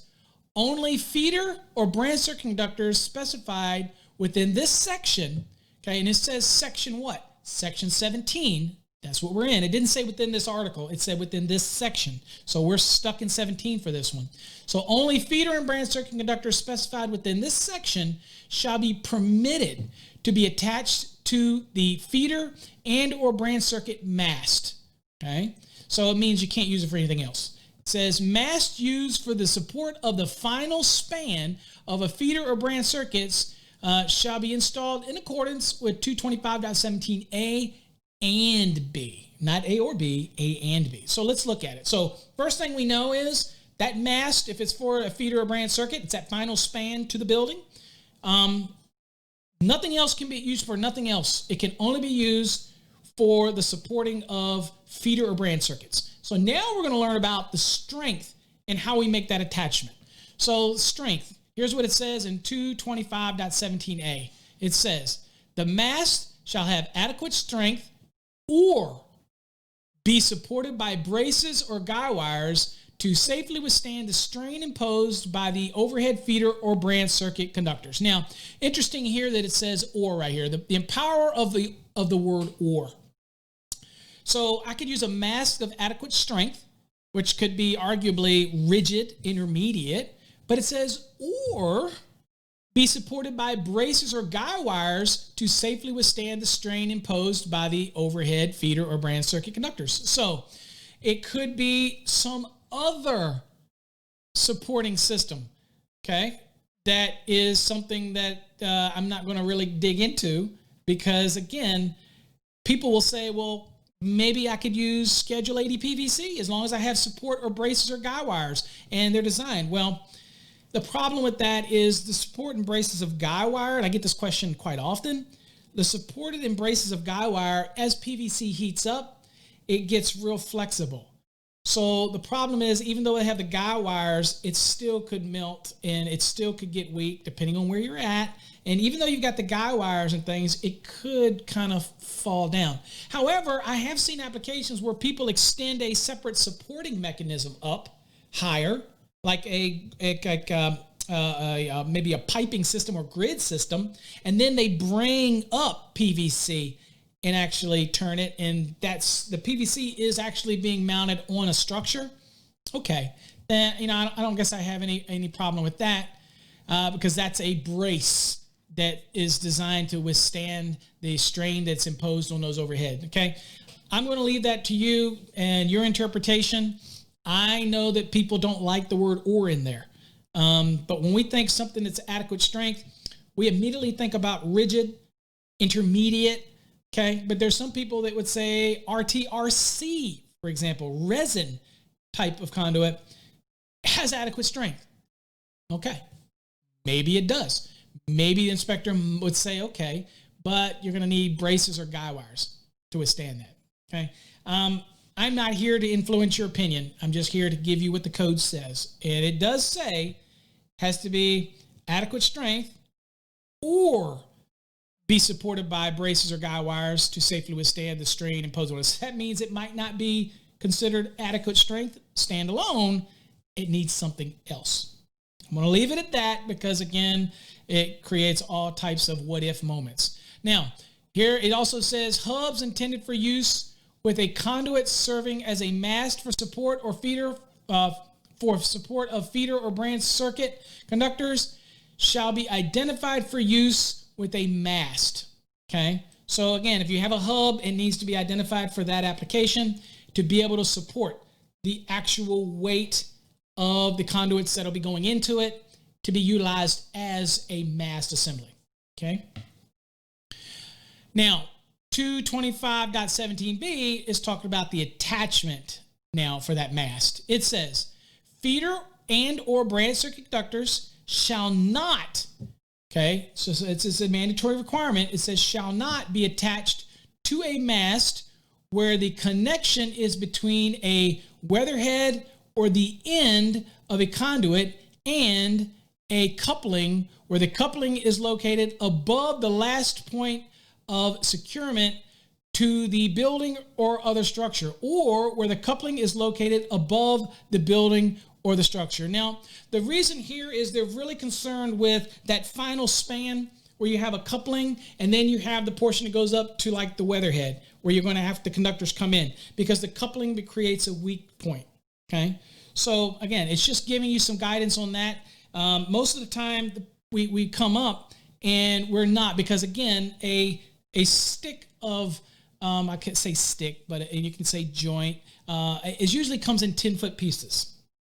only feeder or branch circuit conductors specified within this section, okay, and it says section what? Section 17, that's what we're in. It didn't say within this article, it said within this section. So we're stuck in 17 for this one. So only feeder and branch circuit conductors specified within this section shall be permitted to be attached to the feeder and or branch circuit mast, okay? So it means you can't use it for anything else. It says mast used for the support of the final span of a feeder or branch circuits shall be installed in accordance with 225.17a and b. Not A or B, A and B. So let's look at it. So first thing we know is that mast, if it's for a feeder or branch circuit, it's that final span to the building. Nothing else can be used for nothing else. It can only be used for the supporting of feeder or branch circuits. So now we're going to learn about the strength and how we make that attachment. So strength, here's what it says in 225.17a. It says, the mast shall have adequate strength or be supported by braces or guy wires to safely withstand the strain imposed by the overhead feeder or branch circuit conductors. Now, interesting here that it says or right here, the power of the word or. So I could use a mast of adequate strength, which could be arguably rigid, intermediate, but it says or be supported by braces or guy wires to safely withstand the strain imposed by the overhead feeder or branch circuit conductors. So it could be some other supporting system, okay, that is something that I'm not going to really dig into because, again, people will say, well, maybe I could use Schedule 80 PVC as long as I have support or braces or guy wires and they're designed. Well, the problem with that is the support and braces of guy wire, and I get this question quite often, the supported and braces of guy wire, as PVC heats up, it gets real flexible. So the problem is, even though they have the guy wires, it still could melt and it still could get weak depending on where you're at. And even though you've got the guy wires and things, it could kind of fall down. However, I have seen applications where people extend a separate supporting mechanism up higher, like maybe a piping system or grid system, and then they bring up PVC and actually turn it, and that's the PVC is actually being mounted on a structure. Okay, I don't guess I have any problem with that because that's a brace that is designed to withstand the strain that's imposed on those overhead. Okay, I'm going to leave that to you and your interpretation. I know that people don't like the word or in there, but when we think something that's adequate strength, we immediately think about rigid, intermediate. Okay, but there's some people that would say RTRC, for example, resin type of conduit has adequate strength. Okay, maybe it does. Maybe the inspector would say, okay, but you're going to need braces or guy wires to withstand that. Okay, I'm not here to influence your opinion. I'm just here to give you what the code says. And it does say has to be adequate strength or be supported by braces or guy wires to safely withstand the strain imposed on us. That means it might not be considered adequate strength standalone. It needs something else. I'm going to leave it at that because, again, it creates all types of what-if moments. Now, here it also says hubs intended for use with a conduit serving as a mast for support or feeder for support of feeder or branch circuit conductors shall be identified for use with a mast. Okay, so again, if you have a hub, it needs to be identified for that application to be able to support the actual weight of the conduits that'll be going into it to be utilized as a mast assembly. Okay, now 225.17b is talking about the attachment now for that mast. It says feeder and or branch circuit conductors shall not, okay, so it's a mandatory requirement. It says shall not be attached to a mast where the connection is between a weatherhead or the end of a conduit and a coupling where the coupling is located above the last point of securement to the building or other structure, or where the coupling is located above the building or the structure. Now, the reason here is they're really concerned with that final span where you have a coupling and then you have the portion that goes up to like the weatherhead where you're going to have the conductors come in because the coupling creates a weak point. Okay, so again, it's just giving you some guidance on that. Most of the time we come up and we're not, because again, a stick of I can't say stick, but you can say joint. It usually comes in 10-foot pieces.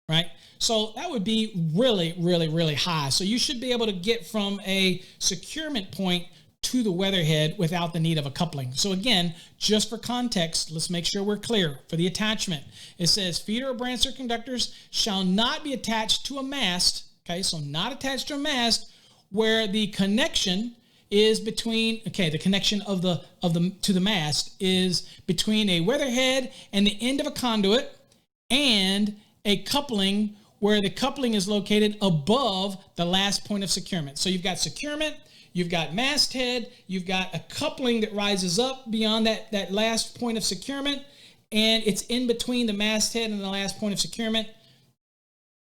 Right? So that would be really, really, really high. So you should be able to get from a securement point to the weatherhead without the need of a coupling. So again, just for context, let's make sure we're clear. For the attachment, it says feeder or branch circuit conductors shall not be attached to a mast. Okay, so not attached to a mast where the connection is between, the connection of the to the mast is between a weatherhead and the end of a conduit and a coupling where the coupling is located above the last point of securement. So you've got securement, you've got masthead, you've got a coupling that rises up beyond that last point of securement, and it's in between the masthead and the last point of securement,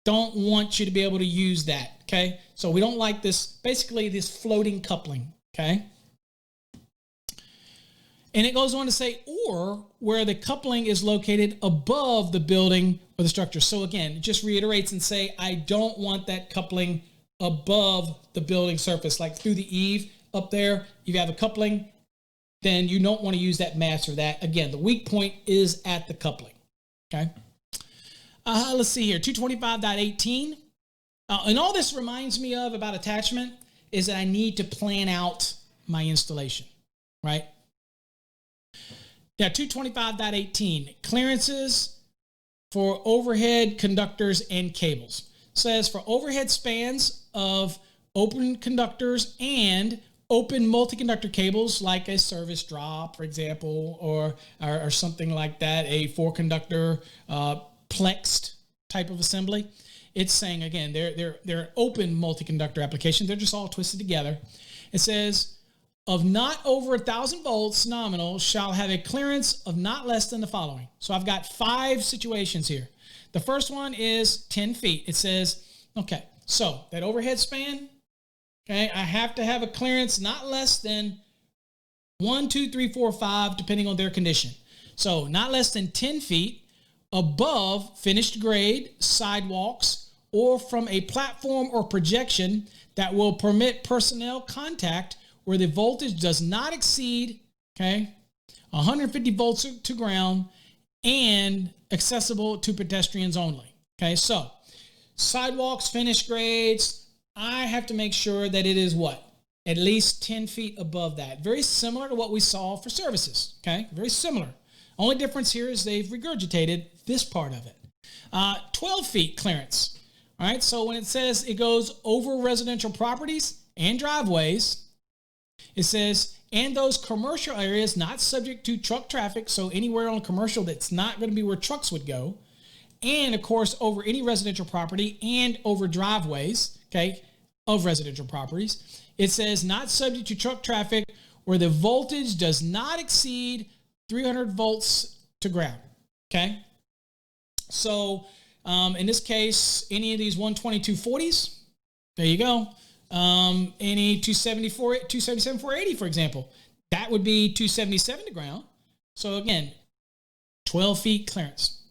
don't want you to be able to use that, okay? So we don't like this, basically this floating coupling, okay? And it goes on to say, or where the coupling is located above the building or the structure. So again, it just reiterates and say, I don't want that coupling above the building surface, like through the eave up there. You have a coupling, then you don't want to use that mast or that. Again, the weak point is at the coupling, okay? Let's see here, 225.18. And all this reminds me of about attachment is that I need to plan out my installation, right? Now, 225.18, clearances for overhead conductors and cables. Says for overhead spans of open conductors and open multi-conductor cables, like a service drop, for example, or something like that, a 4-conductor plexed type of assembly. It's saying, again, they're open multi-conductor applications. They're just all twisted together. It says, of not over 1,000 volts nominal shall have a clearance of not less than the following. So I've got 5 situations here. The first one is 10 feet. It says, okay, so that overhead span, okay, I have to have a clearance not less than 1, 2, 3, 4, 5, depending on their condition. So not less than 10 feet above finished grade, sidewalks, or from a platform or projection that will permit personnel contact where the voltage does not exceed, okay, 150 volts to ground and accessible to pedestrians only. Okay, so sidewalks, finished grades, I have to make sure that it is what? At least 10 feet above that. Very similar to what we saw for services, okay? Very similar. Only difference here is they've regurgitated this part of it. 12 feet clearance, all right? So when it says it goes over residential properties and driveways, it says, and those commercial areas not subject to truck traffic, so anywhere on commercial that's not going to be where trucks would go, and of course over any residential property and over driveways, okay, of residential properties. It says not subject to truck traffic where the voltage does not exceed 300 volts to ground, okay? So in this case, any of these 12240s, there you go. Any 277, 480, for example, that would be 277 to ground. So again, 12 feet clearance.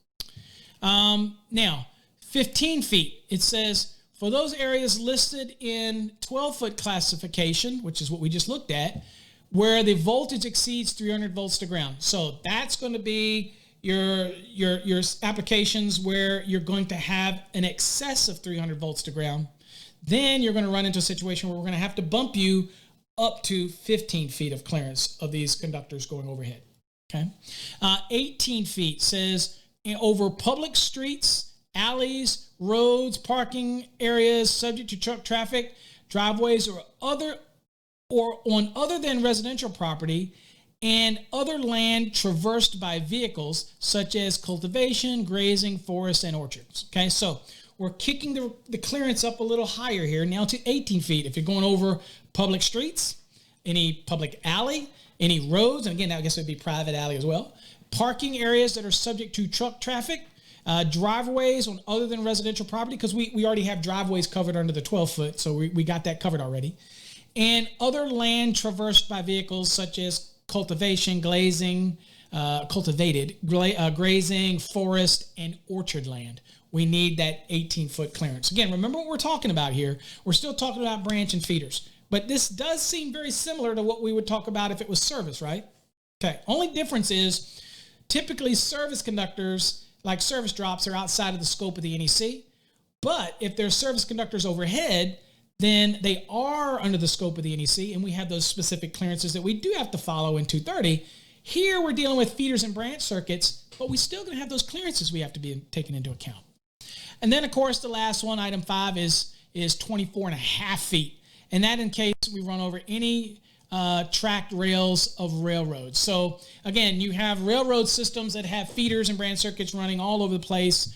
Now, 15 feet, it says for those areas listed in 12-foot classification, which is what we just looked at, where the voltage exceeds 300 volts to ground. So that's going to be your applications where you're going to have an excess of 300 volts to ground. Then you're going to run into a situation where we're going to have to bump you up to 15 feet of clearance of these conductors going overhead. Okay. 18 feet says over public streets, alleys, roads, parking areas subject to truck traffic, driveways, or on other than residential property and other land traversed by vehicles such as cultivation, grazing, forests, and orchards. Okay, so we're kicking the clearance up a little higher here now to 18 feet. If you're going over public streets, any public alley, any roads, and again, I guess it would be private alley as well, parking areas that are subject to truck traffic, driveways on other than residential property, because we already have driveways covered under the 12-foot, so we got that covered already, and other land traversed by vehicles such as cultivation, grazing, grazing, forest, and orchard land. We need that 18-foot clearance. Again, remember what we're talking about here. We're still talking about branch and feeders. But this does seem very similar to what we would talk about if it was service, right? Okay, only difference is typically service conductors, like service drops, are outside of the scope of the NEC. But if there's service conductors overhead, then they are under the scope of the NEC, and we have those specific clearances that we do have to follow in 230. Here we're dealing with feeders and branch circuits, but we still going to have those clearances we have to be taken into account. And then, of course, the last one, item 5, is 24 and a half feet. And that in case we run over any tracked rails of railroads. So, again, you have railroad systems that have feeders and branch circuits running all over the place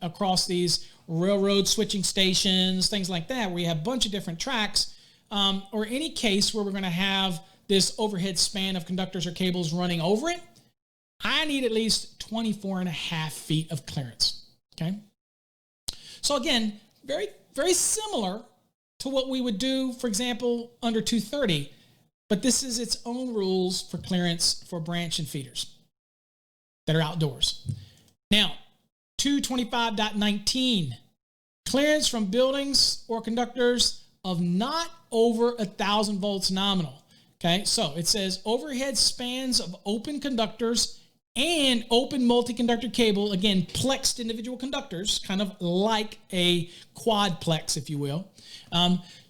across these railroad switching stations, things like that, where you have a bunch of different tracks, or any case where we're going to have this overhead span of conductors or cables running over it. I need at least 24 and a half feet of clearance. Okay. So again, very, very similar to what we would do, for example, under 230, but this is its own rules for clearance for branch and feeders that are outdoors. Now, 225.19, clearance from buildings or conductors of not over 1,000 volts nominal. Okay, so it says overhead spans of open conductors and open multi-conductor cable, again, plexed individual conductors, kind of like a quadplex, if you will,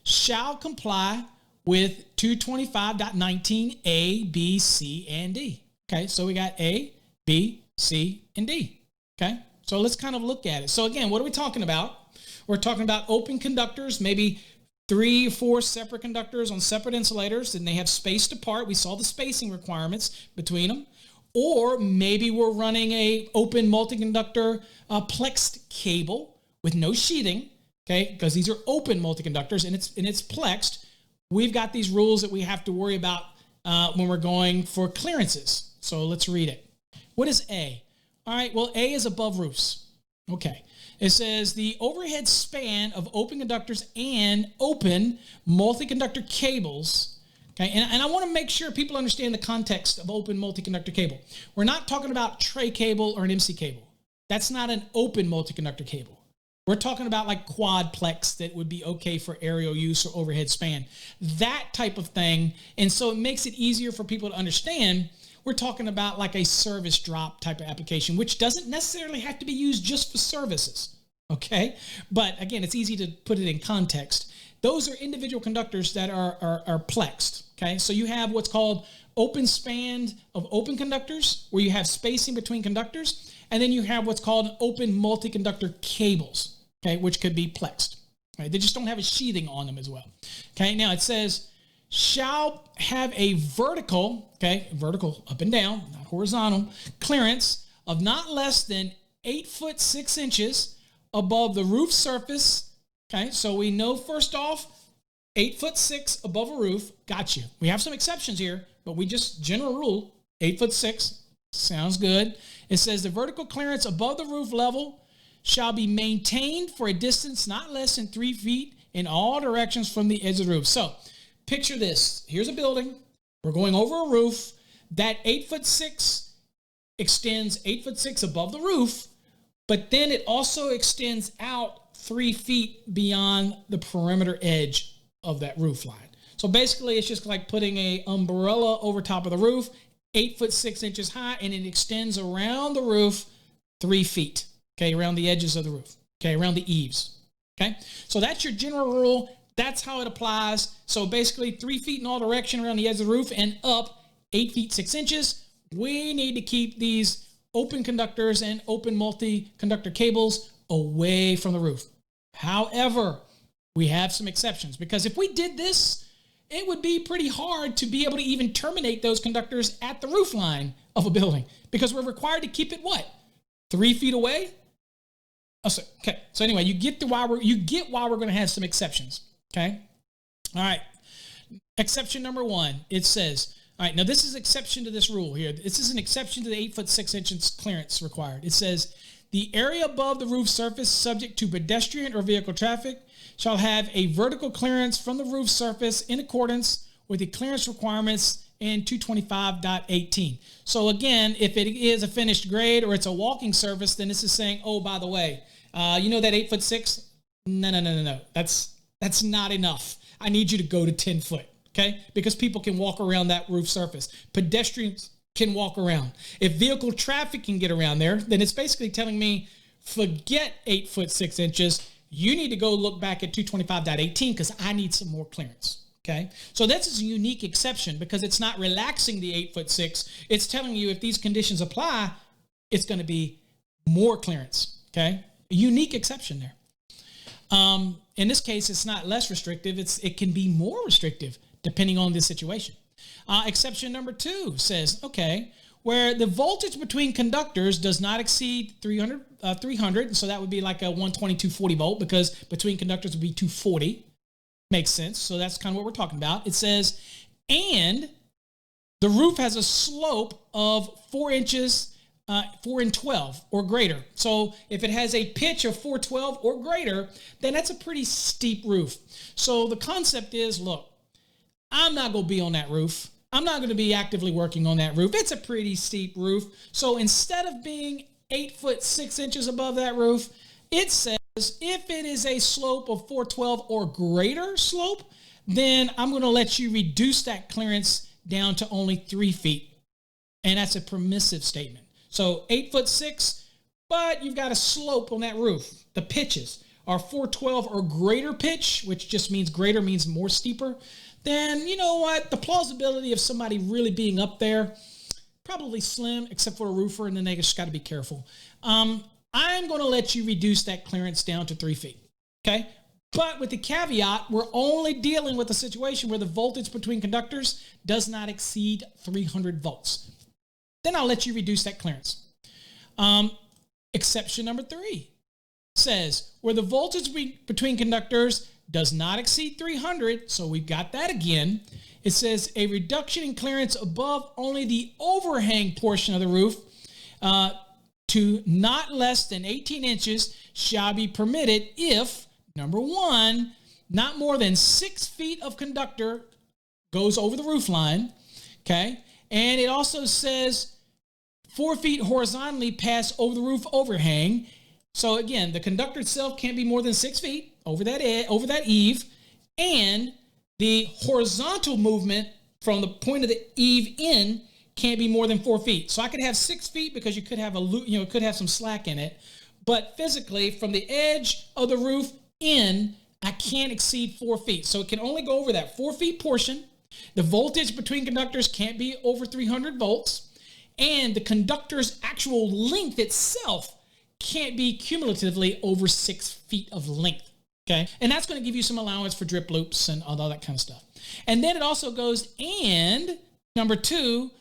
shall comply with 225.19 A, B, C, and D. Okay, so we got A, B, C, and D. Okay, so let's kind of look at it. So again, what are we talking about? We're talking about open conductors, maybe 3 or 4 separate conductors on separate insulators, and they have spaced apart. We saw the spacing requirements between them. Or maybe we're running a open multi-conductor plexed cable with no sheathing, okay, because these are open multi-conductors and it's plexed. We've got these rules that we have to worry about when we're going for clearances. So let's read it. What is A? All right, well, A is above roofs. Okay. It says the overhead span of open conductors and open multi-conductor cables. Okay, and I want to make sure people understand the context of open multi-conductor cable. We're not talking about tray cable or an MC cable. That's not an open multi-conductor cable. We're talking about like quadplex that would be okay for aerial use or overhead span. That type of thing. And so it makes it easier for people to understand. We're talking about like a service drop type of application, which doesn't necessarily have to be used just for services. Okay, but again, it's easy to put it in context. Those are individual conductors that are plexed. Okay, so you have what's called open span of open conductors, where you have spacing between conductors, and then you have what's called open multi-conductor cables, okay, which could be plexed. Right? They just don't have a sheathing on them as well. Okay, now it says shall have a vertical, okay, vertical up and down, not horizontal, clearance of not less than 8 foot 6 inches above the roof surface. Okay, so we know first off, 8 foot 6 above a roof. Got you. We have some exceptions here, but we just general rule 8 foot 6 sounds good. It says the vertical clearance above the roof level shall be maintained for a distance not less than 3 feet in all directions from the edge of the roof. So picture this. Here's a building. We're going over a roof. That 8 foot 6 extends 8 foot 6 above the roof, but then it also extends out 3 feet beyond the perimeter edge of that roof line. So basically it's just like putting an umbrella over top of the roof, 8 foot 6 inches high, and it extends around the roof 3 feet, okay, around the edges of the roof, okay, around the eaves, okay? So that's your general rule. That's how it applies. So basically 3 feet in all direction around the edge of the roof and up 8 feet 6 inches. We need to keep these open conductors and open multi-conductor cables away from the roof. However, we have some exceptions, because if we did this, it would be pretty hard to be able to even terminate those conductors at the roof line of a building, because we're required to keep it what? 3 feet away? Oh, okay. So anyway, you get why we're going to have some exceptions. Okay. All right. Exception number 1. It says, all right, now this is exception to this rule here. This is an exception to the 8 foot 6 inches clearance required. It says the area above the roof surface subject to pedestrian or vehicle traffic shall have a vertical clearance from the roof surface in accordance with the clearance requirements in 225.18. So again, if it is a finished grade or it's a walking surface, then this is saying, oh, by the way, you know that 8 foot 6? No. That's not enough. I need you to go to 10 foot, okay? Because people can walk around that roof surface. Pedestrians can walk around. If vehicle traffic can get around there, then it's basically telling me, forget 8 foot 6 inches. You need to go look back at 225.18 because I need some more clearance. Okay. So that's a unique exception because it's not relaxing the 8 foot 6. It's telling you if these conditions apply, it's going to be more clearance. Okay. A unique exception there. In this case, it's not less restrictive. It can be more restrictive depending on the situation. Exception number 2 says, okay, where the voltage between conductors does not exceed 300, so that would be like a 120, 240 volt, because between conductors would be 240. Makes sense. So that's kind of what we're talking about. It says, and the roof has a slope of 4 inches, 4 and 12 or greater. So if it has a pitch of 412 or greater, then that's a pretty steep roof. So the concept is, look, I'm not going to be on that roof. I'm not going to be actively working on that roof. It's a pretty steep roof. So instead of being 8 foot 6 inches above that roof, it says if it is a slope of 412 or greater slope, then I'm going to let you reduce that clearance down to only 3 feet. And that's a permissive statement. So 8 foot 6, but you've got a slope on that roof. The pitches are 412 or greater pitch, which just means greater means more steeper. Then you know what? The plausibility of somebody really being up there, probably slim, except for a roofer, and then they just got to be careful. I'm going to let you reduce that clearance down to 3 feet. Okay? But with the caveat, we're only dealing with a situation where the voltage between conductors does not exceed 300 volts. Then I'll let you reduce that clearance. Exception number 3 says where the voltage between conductors does not exceed 300, so we've got that again. It says a reduction in clearance above only the overhang portion of the roof to not less than 18 inches shall be permitted if, number 1, not more than 6 feet of conductor goes over the roof line, okay? And it also says 4 feet horizontally pass over the roof overhang. So again, the conductor itself can't be more than 6 feet over that eave, and the horizontal movement from the point of the eave in can't be more than 4 feet. So I could have 6 feet because you could have could have some slack in it, but physically from the edge of the roof in, I can't exceed 4 feet. So it can only go over that 4 feet portion. The voltage between conductors can't be over 300 volts, and the conductor's actual length itself can't be cumulatively over 6 feet of length. Okay, and that's going to give you some allowance for drip loops and all that kind of stuff. And then it also goes, and number 2,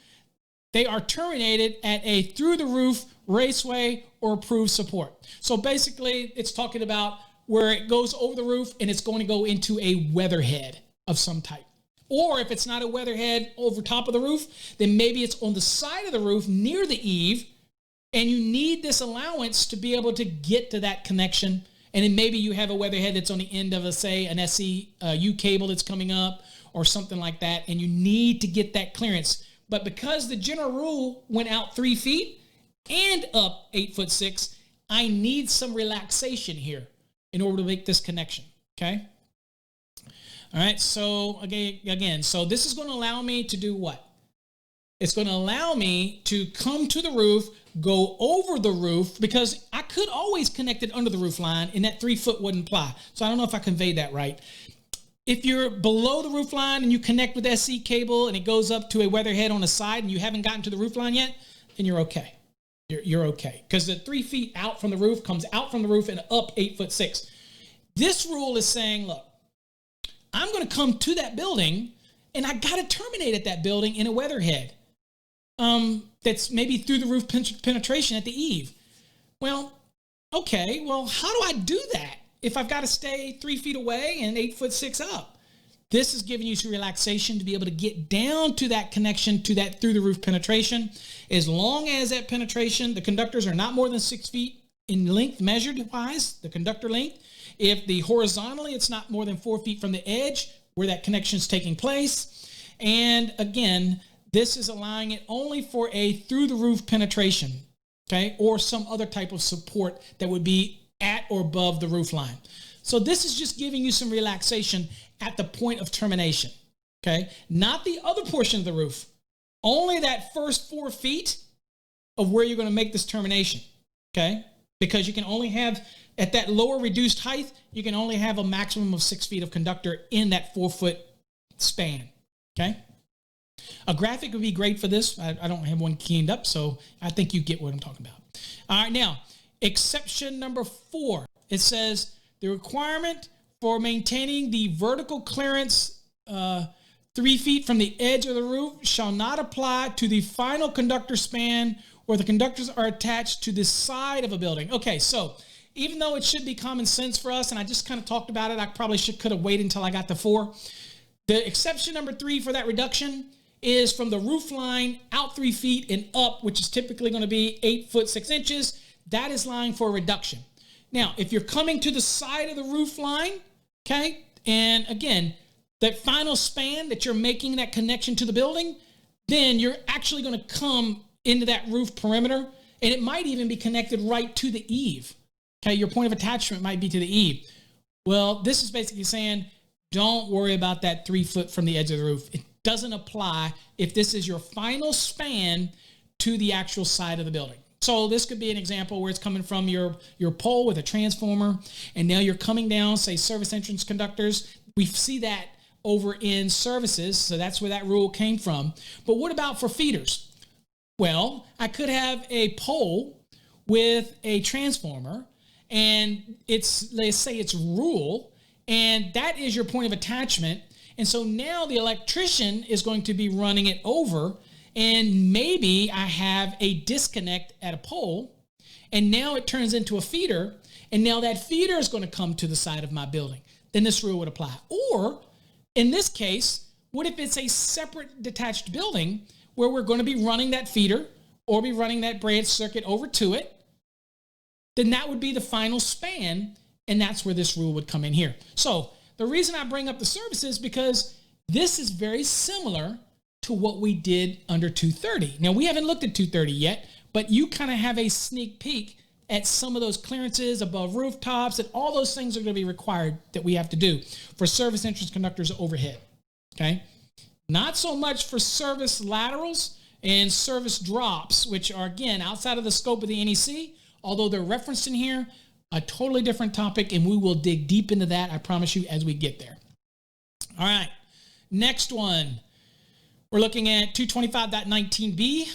they are terminated at a through-the-roof raceway or approved support. So basically, it's talking about where it goes over the roof and it's going to go into a weatherhead of some type. Or if it's not a weatherhead over top of the roof, then maybe it's on the side of the roof near the eave, and you need this allowance to be able to get to that connection. And then maybe you have a weatherhead that's on the end of, say, an SCU cable that's coming up or something like that, and you need to get that clearance. But because the general rule went out 3 feet and up 8 foot 6, I need some relaxation here in order to make this connection, okay? All right, so again, so this is going to allow me to do what? It's going to allow me to come to the roof, go over the roof, because I could always connect it under the roof line and that 3 foot wouldn't apply. So I don't know if I conveyed that right. If you're below the roof line and you connect with SC cable and it goes up to a weatherhead on the side and you haven't gotten to the roof line yet, then you're okay. You're okay. Because the 3 feet out from the roof comes out from the roof and up 8 foot 6. This rule is saying, look, I'm going to come to that building and I got to terminate at that building in a weatherhead. That's maybe through the roof penetration at the eave. Well, okay, well, how do I do that if I've got to stay 3 feet away and 8 foot 6 up? This is giving you some relaxation to be able to get down to that connection, to that through the roof penetration. As long as that penetration, the conductors are not more than 6 feet in length measured wise, the conductor length. If the horizontally, it's not more than 4 feet from the edge where that connection is taking place. And again, this is allowing it only for a through-the-roof penetration, okay, or some other type of support that would be at or above the roof line. So this is just giving you some relaxation at the point of termination, okay? Not the other portion of the roof, only that first 4 feet of where you're going to make this termination, okay? Because you can only have, at that lower reduced height, you can only have a maximum of 6 feet of conductor in that 4 foot span, okay? A graphic would be great for this. I don't have one keyed up, so I think you get what I'm talking about. All right, now, exception number 4. It says the requirement for maintaining the vertical clearance 3 feet from the edge of the roof shall not apply to the final conductor span where the conductors are attached to the side of a building. Okay, so even though it should be common sense for us, and I just kind of talked about it, I probably could have waited until I got to 4. The exception number 3 for that reduction is from the roof line out 3 feet and up, which is typically going to be 8 foot 6 inches. That is lying for a reduction. Now, if you're coming to the side of the roof line, okay, and again, that final span that you're making that connection to the building, then you're actually going to come into that roof perimeter, and it might even be connected right to the eave. Okay, your point of attachment might be to the eave. Well, this is basically saying, don't worry about that 3 foot from the edge of the roof. It doesn't apply if this is your final span to the actual side of the building. So this could be an example where it's coming from your pole with a transformer, and now you're coming down, say, service entrance conductors. We see that over in services, so that's where that rule came from. But what about for feeders? Well, I could have a pole with a transformer, and it's, let's say it's rural, and that is your point of attachment. And so now the electrician is going to be running it over, and maybe I have a disconnect at a pole, and now it turns into a feeder, and now that feeder is going to come to the side of my building. Then this rule would apply. Or in this case, what if it's a separate detached building where we're going to be running that feeder or be running that branch circuit over to it? Then that would be the final span, and that's where this rule would come in here. So the reason I bring up the services is because this is very similar to what we did under 230. Now, we haven't looked at 230 yet, but you kind of have a sneak peek at some of those clearances above rooftops, and all those things are going to be required that we have to do for service entrance conductors overhead, okay? Not so much for service laterals and service drops, which are, again, outside of the scope of the NEC, although they're referenced in here, a totally different topic, and we will dig deep into that, I promise you, as we get there. All right, next one. We're looking at 225.19b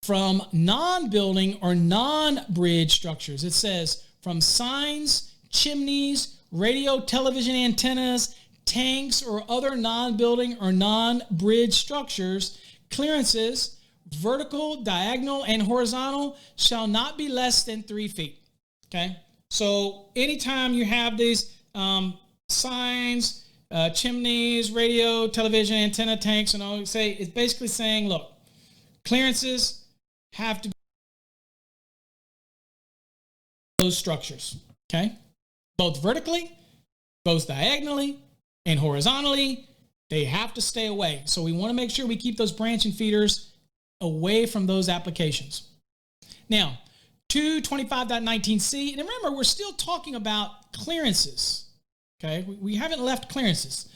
from non-building or non-bridge structures. It says from signs, chimneys, radio, television antennas, tanks, or other non-building or non-bridge structures, clearances, vertical, diagonal, and horizontal, shall not be less than 3 feet. Okay? So anytime you have these signs, chimneys, radio, television, antenna, tanks, and all, say, it's basically saying, look, clearances have to be those structures, okay? Both vertically, both diagonally, and horizontally, they have to stay away. So we want to make sure we keep those branch and feeders away from those applications. Now, 225.19c, and remember, we're still talking about clearances. Okay, we haven't left clearances.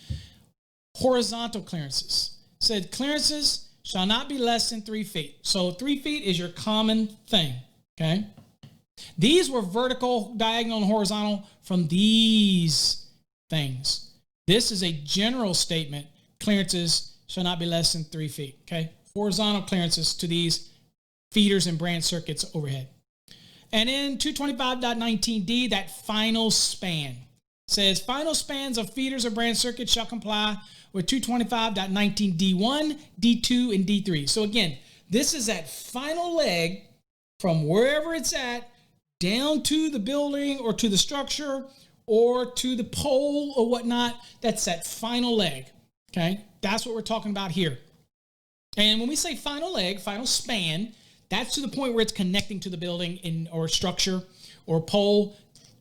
Horizontal clearances. Said clearances shall not be less than 3 feet. So 3 feet is your common thing. Okay. These were vertical, diagonal, and horizontal from these things. This is a general statement. Clearances shall not be less than 3 feet. Okay. Horizontal clearances to these feeders and branch circuits overhead. And in 225.19d, that final span. Says final spans of feeders or branch circuits shall comply with 225.19d1, d2, and d3. So again, this is that final leg from wherever it's at down to the building or to the structure or to the pole or whatnot. That's that final leg. Okay, that's what we're talking about here. And when we say final leg, final span, that's to the point where it's connecting to the building or structure or pole.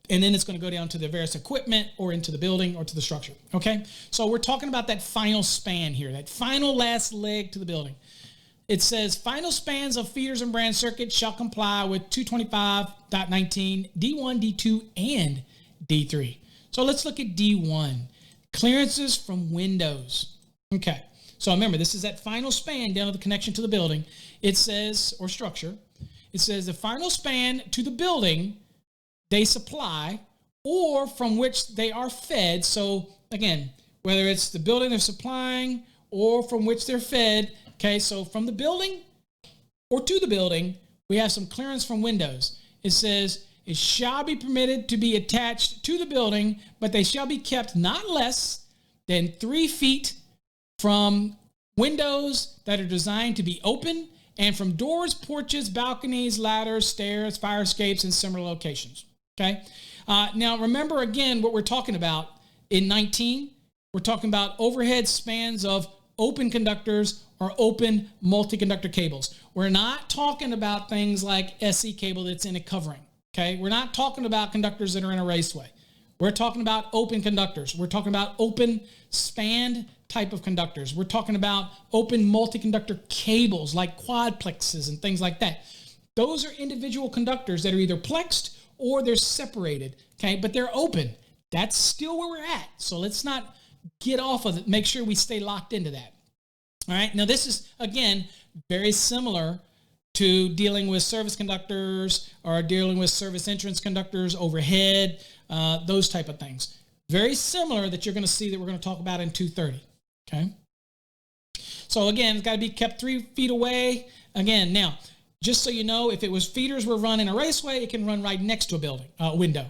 And then it's going to go down to the various equipment or into the building or to the structure, okay? So we're talking about that final span here, that final last leg to the building. It says, final spans of feeders and branch circuits shall comply with 225.19, D1, D2, and D3. So let's look at D1, clearances from windows. Okay, so remember, this is that final span down to the connection to the building. It says, or structure, it says the final span to the building they supply or from which they are fed. So again, whether it's the building they're supplying or from which they're fed. Okay, so from the building or to the building, we have some clearance from windows. It says it shall be permitted to be attached to the building, but they shall be kept not less than 3 feet from windows that are designed to be open and from doors, porches, balconies, ladders, stairs, fire escapes, and similar locations. Okay. Now, remember, again, what we're talking about in 19, we're talking about overhead spans of open conductors or open multi-conductor cables. We're not talking about things like SE cable that's in a covering, okay? We're not talking about conductors that are in a raceway. We're talking about open conductors. We're talking about open spanned type of conductors. We're talking about open multi-conductor cables like quadplexes and things like that. Those are individual conductors that are either plexed or they're separated, okay? But they're open. That's still where we're at. So let's not get off of it. Make sure we stay locked into that. All right. Now, this is, again, very similar to dealing with service conductors or dealing with service entrance conductors, overhead, those type of things. Very similar that you're going to see that we're going to talk about in 230. Okay. So, again, it's got to be kept 3 feet away. Again, now, just so you know, if it was feeders were run in a raceway, it can run right next to a building, window.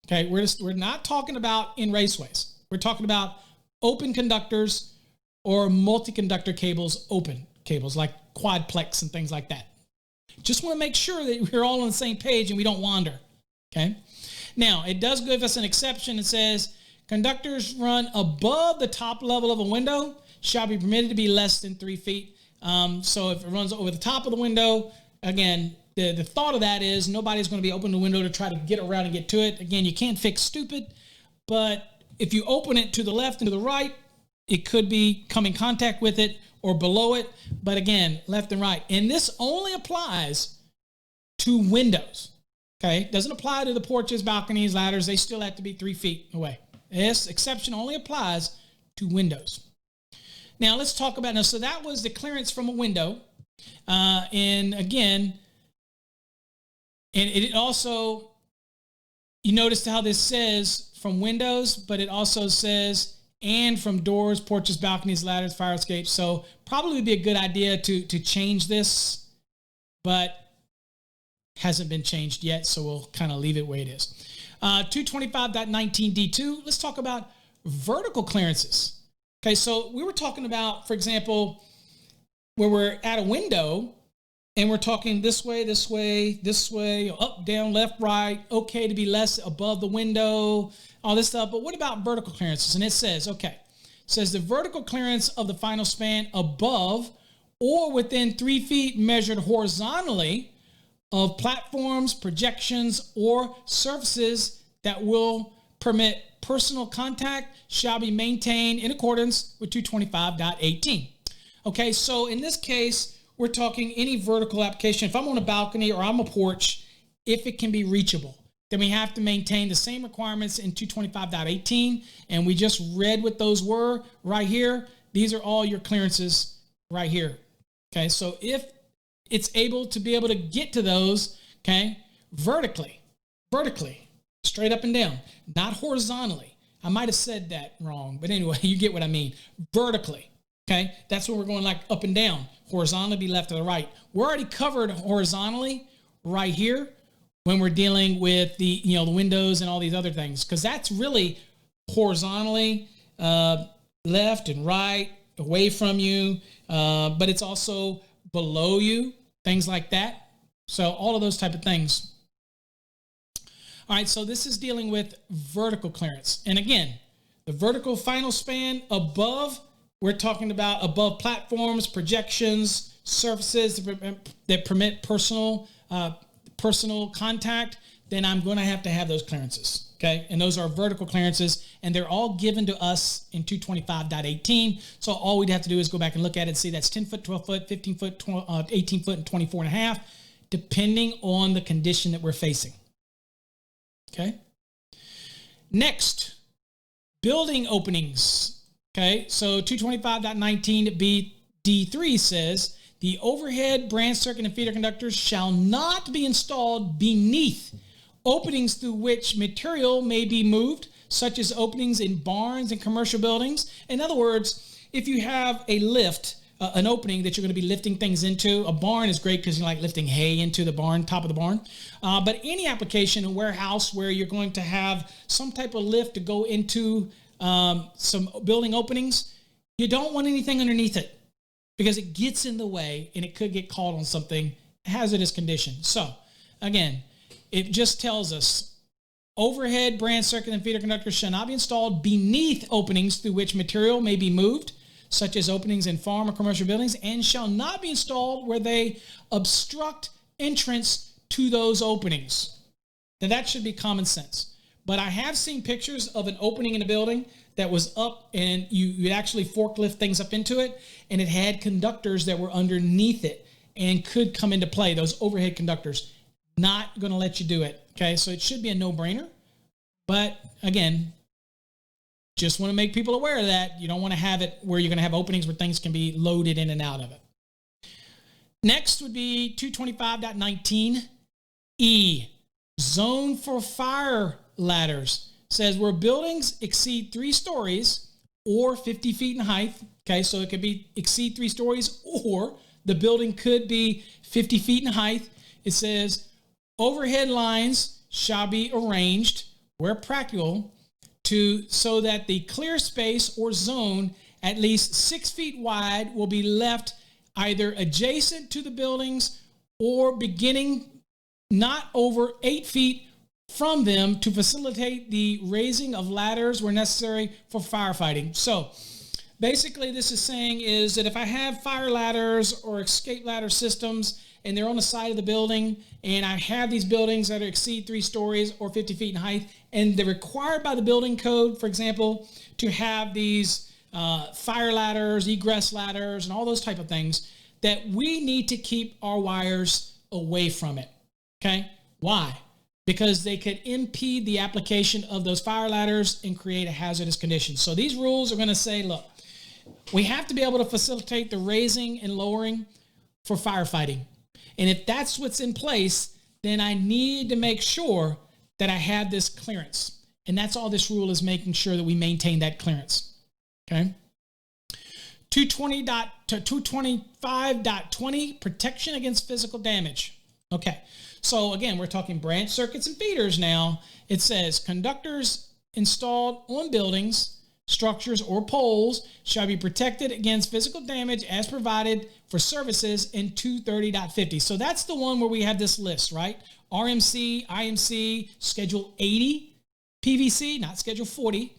Okay. We're not talking about in raceways. We're talking about open conductors or multi-conductor cables, open cables like quadplex and things like that. Just want to make sure that we're all on the same page and we don't wander, okay? Now, it does give us an exception. It says, conductors run above the top level of a window shall be permitted to be less than 3 feet. So if it runs over the top of the window, again, the thought of that is nobody's going to be opening the window to try to get around and get to it. Again, you can't fix stupid, but if you open it to the left and to the right, it could be come in contact with it or below it. But again, left and right. And this only applies to windows. Okay? It doesn't apply to the porches, balconies, ladders. They still have to be 3 feet away. This exception only applies to windows. Now, let's talk about, so that was the clearance from a window. And again, and it also, you notice how this says from windows, but it also says and from doors, porches, balconies, ladders, fire escapes. So probably would be a good idea to change this, but hasn't been changed yet. So we'll kind of leave it the way it is. 225.19D2, let's talk about vertical clearances. Okay, so we were talking about, for example, where we're at a window and we're talking this way, this way, this way, up, down, left, right, okay to be less above the window, all this stuff. But what about vertical clearances? And it says, okay, it says the vertical clearance of the final span above or within 3 feet measured horizontally of platforms, projections, or surfaces that will permit personal contact shall be maintained in accordance with 225.18. Okay, so in this case, we're talking any vertical application. If I'm on a balcony or I'm a porch, if it can be reachable, then we have to maintain the same requirements in 225.18. And we just read what those were right here. These are all your clearances right here. Okay, so if it's able to be able to get to those, okay, vertically, straight up and down, not horizontally. I might have said that wrong, but anyway, you get what I mean. Vertically, okay? That's when we're going like up and down. Horizontally, be left to the right. We're already covered horizontally right here when we're dealing with the, the windows and all these other things, because that's really horizontally left and right, away from you, but it's also below you, things like that. So all of those type of things. All right, so this is dealing with vertical clearance. And again, the vertical final span above, we're talking about above platforms, projections, surfaces that permit personal contact, then I'm going to have those clearances, okay? And those are vertical clearances, and they're all given to us in 225.18. So all we'd have to do is go back and look at it and see that's 10 foot, 12 foot, 15 foot, 18 foot, and 24 and a half, depending on the condition that we're facing. Okay. Next, building openings. Okay. So 225.19B D3 says the overhead branch circuit and feeder conductors shall not be installed beneath openings through which material may be moved, such as openings in barns and commercial buildings. In other words, if you have a lift, an opening that you're going to be lifting things into. A barn is great because you like lifting hay into the barn, top of the barn. But any application, a warehouse where you're going to have some type of lift to go into some building openings, you don't want anything underneath it because it gets in the way and it could get caught on something hazardous condition. So again, it just tells us overhead branch circuit and feeder conductors shall not be installed beneath openings through which material may be moved, such as openings in farm or commercial buildings, and shall not be installed where they obstruct entrance to those openings. Now that should be common sense. But I have seen pictures of an opening in a building that was up, and you'd actually forklift things up into it, and it had conductors that were underneath it and could come into play, those overhead conductors. Not going to let you do it, okay? So it should be a no-brainer. But again, just want to make people aware of that. You don't want to have it where you're going to have openings where things can be loaded in and out of it. Next would be 225.19E, zone for fire ladders. Says where buildings exceed 3 stories or 50 feet in height. Okay, so it could be exceed 3 stories, or the building could be 50 feet in height. It says overhead lines shall be arranged where practical so that the clear space or zone at least 6 feet wide will be left either adjacent to the buildings or beginning not over 8 feet from them to facilitate the raising of ladders where necessary for firefighting. So basically this is saying is that if I have fire ladders or escape ladder systems and they're on the side of the building, and I have these buildings that exceed 3 stories or 50 feet in height, and they're required by the building code, for example, to have these fire ladders, egress ladders, and all those type of things, that we need to keep our wires away from it, okay? Why? Because they could impede the application of those fire ladders and create a hazardous condition. So these rules are going to say, look, we have to be able to facilitate the raising and lowering for firefighting. And if that's what's in place, then I need to make sure that I have this clearance. And that's all this rule is, making sure that we maintain that clearance. Okay. 225.20, protection against physical damage. Okay. So again, we're talking branch circuits and feeders now. It says conductors installed on buildings, structures, or poles shall be protected against physical damage as provided for services in 230.50. So that's the one where we have this list, right? RMC, IMC, Schedule 80, PVC, not Schedule 40,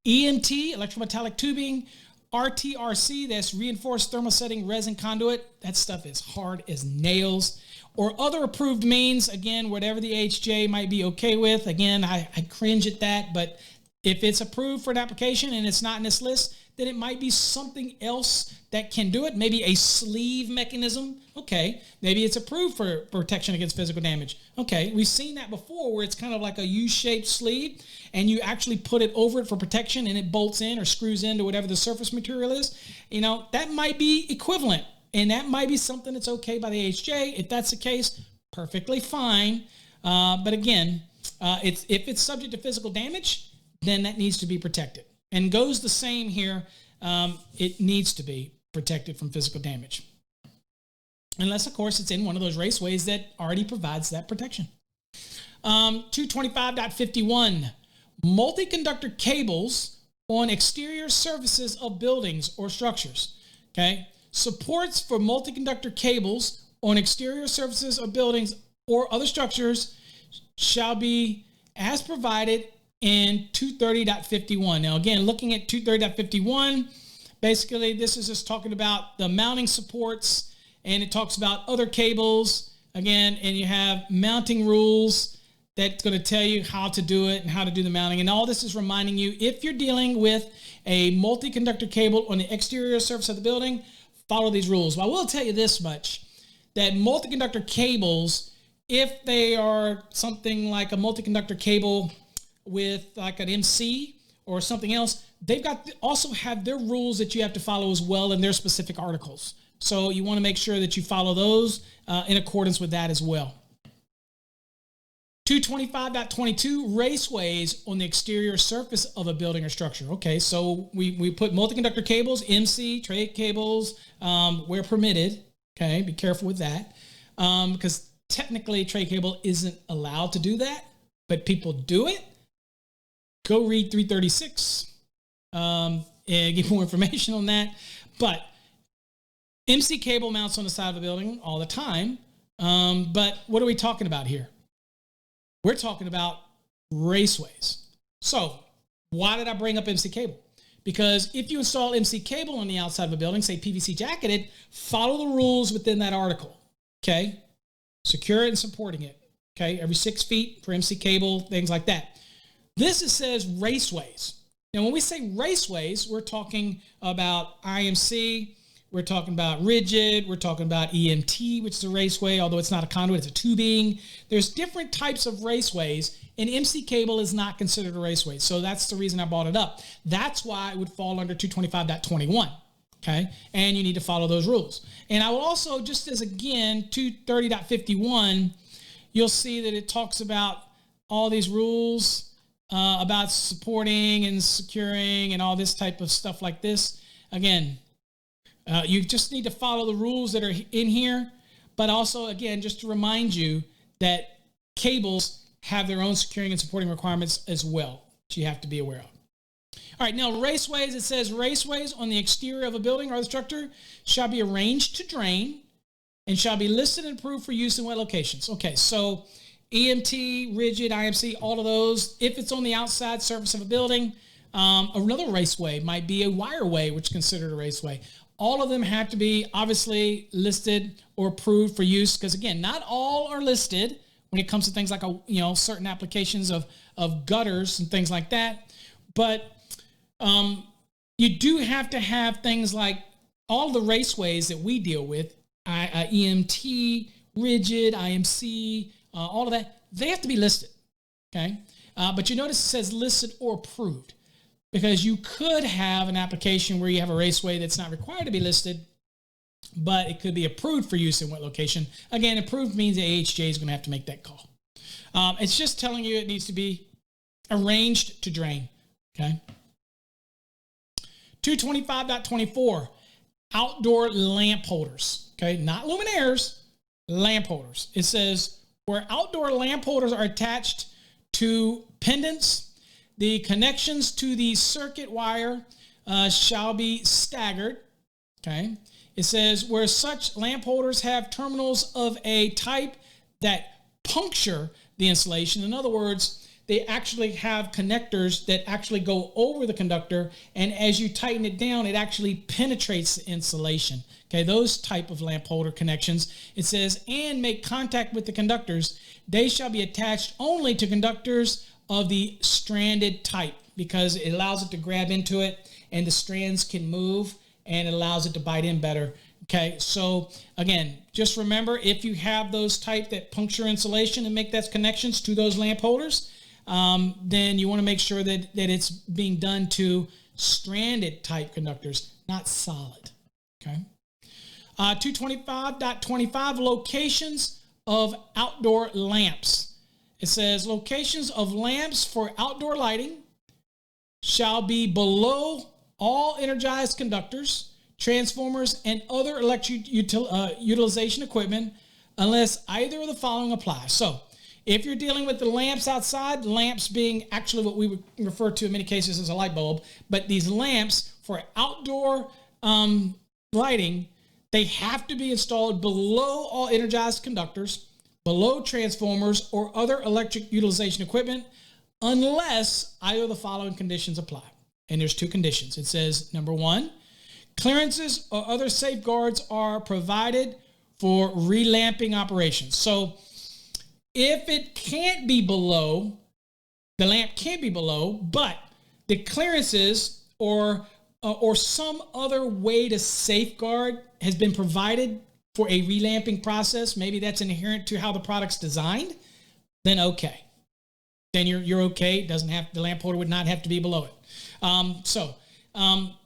EMT, electrometallic tubing, RTRC, that's reinforced thermosetting resin conduit. That stuff is hard as nails. Or other approved means, again, whatever the HJ might be okay with. Again, I cringe at that, but if it's approved for an application and it's not in this list, then it might be something else that can do it. Maybe a sleeve mechanism. Okay. Maybe it's approved for protection against physical damage. Okay. We've seen that before where it's kind of like a U-shaped sleeve and you actually put it over it for protection and it bolts in or screws into whatever the surface material is. You know, that might be equivalent and that might be something that's okay by the HJ. If that's the case, perfectly fine. But again, if it's subject to physical damage, then that needs to be protected. And goes the same here. It needs to be protected from physical damage. Unless, of course, it's in one of those raceways that already provides that protection. 225.51, multi-conductor cables on exterior surfaces of buildings or structures. Okay? Supports for multi-conductor cables on exterior surfaces of buildings or other structures shall be as provided in 230.51. Now, again, looking at 230.51, basically this is just talking about the mounting supports, and it talks about other cables, again, and you have mounting rules that's going to tell you how to do it and how to do the mounting. And all this is reminding you, if you're dealing with a multi-conductor cable on the exterior surface of the building, follow these rules. Well, I will tell you this much, that multi-conductor cables, if they are something like a multi-conductor cable with like an MC or something else, they've got also have their rules that you have to follow as well in their specific articles. So you want to make sure that you follow those in accordance with that as well. 225.22, raceways on the exterior surface of a building or structure. Okay, so we put multi-conductor cables, MC, tray cables, where permitted. Okay, be careful with that. Because technically tray cable isn't allowed to do that, but people do it. Go read 336 and get more information on that. But MC cable mounts on the side of the building all the time. But what are we talking about here? We're talking about raceways. So why did I bring up MC cable? because if you install MC cable on the outside of a building, say PVC jacketed, follow the rules within that article, okay? Secure it and supporting it, okay? Every 6 feet for MC cable, things like that. This, it says raceways. Now, when we say raceways, we're talking about IMC, we're talking about rigid, we're talking about EMT, which is a raceway, although it's not a conduit, it's a tubing. There's different types of raceways, and MC cable is not considered a raceway. So that's the reason I brought it up. That's why it would fall under 225.21, okay? And you need to follow those rules. And I will also, just as again, 230.51, you'll see that it talks about all these rules about supporting and securing and all this type of stuff like this. Again, you just need to follow the rules that are in here, but also, again, just to remind you that cables have their own securing and supporting requirements as well, that you have to be aware of. All right, now raceways, it says raceways on the exterior of a building or the structure shall be arranged to drain and shall be listed and approved for use in wet locations. Okay, so EMT, rigid, IMC, all of those, if it's on the outside surface of a building, another raceway might be a wireway, which is considered a raceway. All of them have to be obviously listed or approved for use, because again, not all are listed when it comes to things like certain applications of gutters and things like that. But you do have to have things like all the raceways that we deal with, EMT, rigid, IMC, all of that, they have to be listed, okay? But you notice it says listed or approved, because you could have an application where you have a raceway that's not required to be listed, but it could be approved for use in wet location. Again, approved means the AHJ is going to have to make that call. It's just telling you it needs to be arranged to drain, okay? 225.24, outdoor lamp holders, okay? Not luminaires, lamp holders. It says where outdoor lamp holders are attached to pendants, the connections to the circuit wire shall be staggered, okay? It says where such lamp holders have terminals of a type that puncture the insulation. In other words, they actually have connectors that actually go over the conductor, and as you tighten it down, it actually penetrates the insulation. Okay, those type of lamp holder connections. It says, and make contact with the conductors. They shall be attached only to conductors of the stranded type, because it allows it to grab into it and the strands can move and it allows it to bite in better. Okay, so again, just remember, if you have those type that puncture insulation and make those connections to those lamp holders, then you want to make sure that it's being done to stranded type conductors, not solid. Okay. 225.25, locations of outdoor lamps. It says locations of lamps for outdoor lighting shall be below all energized conductors, transformers, and other electric utilization equipment, unless either of the following apply. So if you're dealing with the lamps outside, lamps being actually what we would refer to in many cases as a light bulb, but these lamps for outdoor lighting, they have to be installed below all energized conductors, below transformers, or other electric utilization equipment, unless either of the following conditions apply. And there's two conditions. It says, number one, clearances or other safeguards are provided for relamping operations. So if it can't be below, the lamp can't be below, but the clearances or some other way to safeguard has been provided for a relamping process, maybe that's inherent to how the product's designed, then okay. Then you're okay. It doesn't have, the lamp holder would not have to be below it.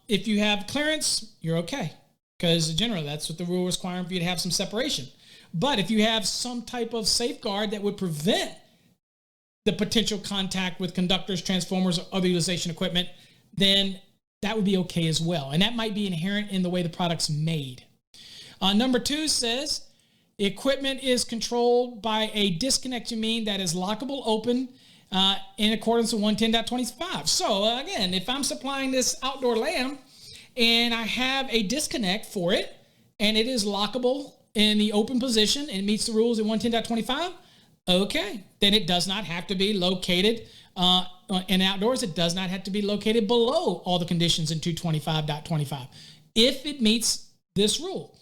If you have clearance, you're okay, because generally that's what the rule is requiring for you to have some separation. But if you have some type of safeguard that would prevent the potential contact with conductors, transformers, or other utilization equipment, then that would be okay as well. And that might be inherent in the way the product's made. Number two says, the equipment is controlled by a disconnection mean that is lockable open in accordance with 110.25. So again, if I'm supplying this outdoor lamp and I have a disconnect for it and it is lockable in the open position and it meets the rules in 110.25, Okay, then it does not have to be located in outdoors. It does not have to be located below all the conditions in 225.25 if it meets this rule.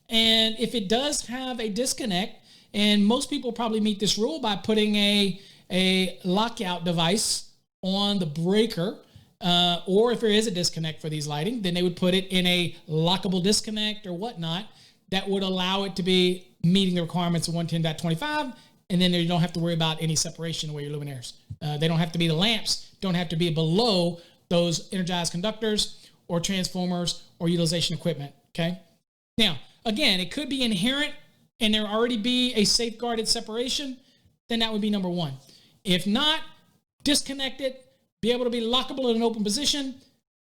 And if it does have a disconnect, and most people probably meet this rule by putting a lockout device on the breaker, or if there is a disconnect for these lighting, then they would put it in a lockable disconnect or whatnot that would allow it to be meeting the requirements of 110.25, and then you don't have to worry about any separation where your luminaires. They don't have to be, the lamps don't have to be below those energized conductors or transformers or utilization equipment, okay? Now, again, it could be inherent and there already be a safeguarded separation, then that would be number one. If not, disconnect it, be able to be lockable in an open position,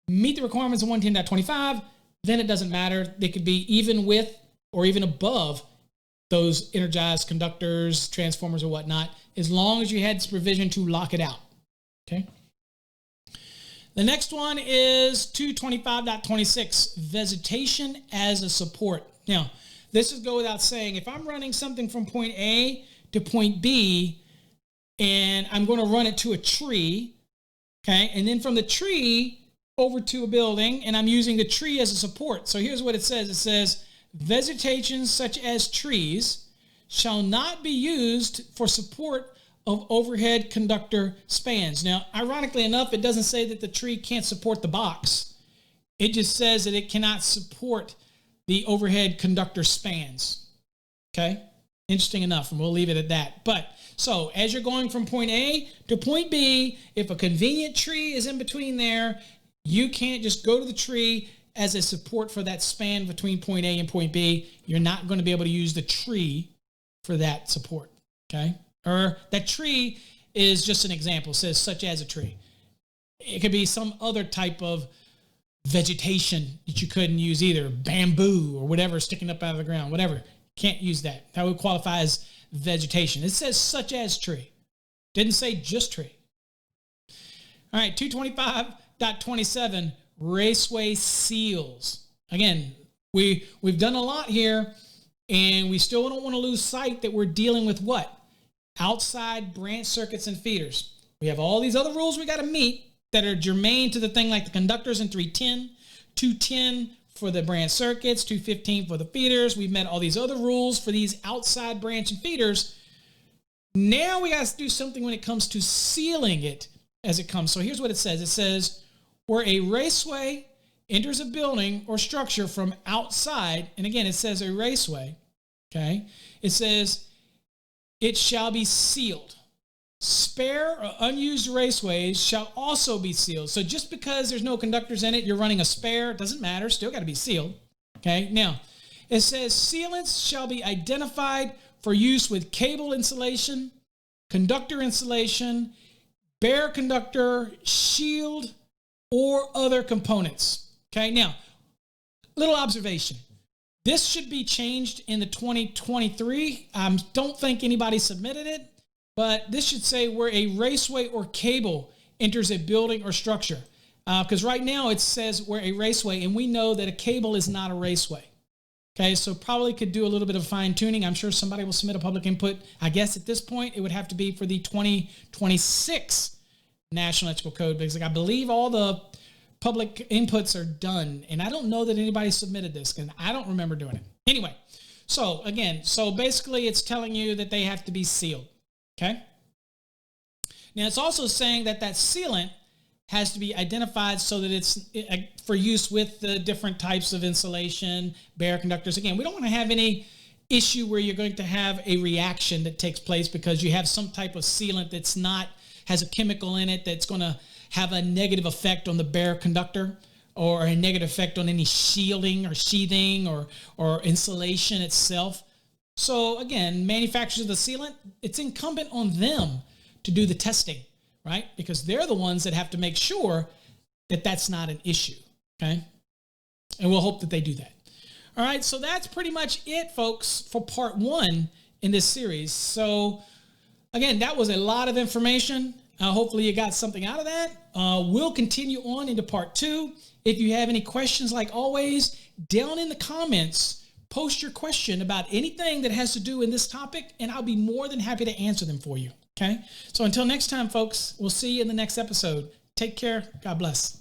meet the requirements of 110.25, then it doesn't matter. They could be even with or even above those energized conductors, transformers, or whatnot, as long as you had this provision to lock it out, okay? The next one is 225.26, vegetation as a support. Now, this is go without saying, if I'm running something from point A to point B, and I'm going to run it to a tree, okay, and then from the tree over to a building, and I'm using the tree as a support. So here's what it says. It says, vegetation such as trees shall not be used for support of overhead conductor spans. Now, ironically enough, it doesn't say that the tree can't support the box. It just says that it cannot support the overhead conductor spans. Okay? Interesting enough, and we'll leave it at that. But, so, as you're going from point A to point B, if a convenient tree is in between there, you can't just go to the tree as a support for that span between point A and point B. You're not going to be able to use the tree for that support, okay? Or that tree is just an example. It says such as a tree. It could be some other type of vegetation that you couldn't use either, bamboo or whatever sticking up out of the ground, whatever. Can't use that. That would qualify as vegetation. It says such as tree. Didn't say just tree. All right, 225.27, raceway seals. Again, we've done a lot here, and we still don't want to lose sight that we're dealing with what? Outside branch circuits and feeders. We have all these other rules we got to meet that are germane to the thing, like the conductors in 310, 210 for the branch circuits, 215 for the feeders. We've met all these other rules for these outside branch and feeders. Now we got to do something when it comes to sealing it as it comes. So here's what it says. It says, where a raceway enters a building or structure from outside, and again, it says a raceway, okay? It says, it shall be sealed. Spare or unused raceways shall also be sealed. So just because there's no conductors in it, you're running a spare, doesn't matter, still got to be sealed, okay? Now, it says sealants shall be identified for use with cable insulation, conductor insulation, bare conductor, shield, or other components. Okay, now, little observation. This should be changed in the 2023. I don't think anybody submitted it, but this should say where a raceway or cable enters a building or structure. Because right now it says where a raceway, and we know that a cable is not a raceway. Okay, so probably could do a little bit of fine tuning. I'm sure somebody will submit a public input. I guess at this point it would have to be for the 2026 National Electrical Code, because I believe all the public inputs are done, and I don't know that anybody submitted this, because I don't remember doing it. Anyway, so again, so basically it's telling you that they have to be sealed, okay? Now it's also saying that that sealant has to be identified so that it's for use with the different types of insulation, bare conductors. Again, we don't want to have any issue where you're going to have a reaction that takes place because you have some type of sealant that's not, has a chemical in it that's going to have a negative effect on the bare conductor or a negative effect on any shielding or sheathing or insulation itself. So again, manufacturers of the sealant, it's incumbent on them to do the testing, right? Because they're the ones that have to make sure that that's not an issue, okay? And we'll hope that they do that. All right, so that's pretty much it, folks, for part one in this series. So again, that was a lot of information. Hopefully you got something out of that. We'll continue on into part two. If you have any questions, like always, down in the comments, post your question about anything that has to do in this topic, and I'll be more than happy to answer them for you. Okay. So until next time, folks, we'll see you in the next episode. Take care. God bless.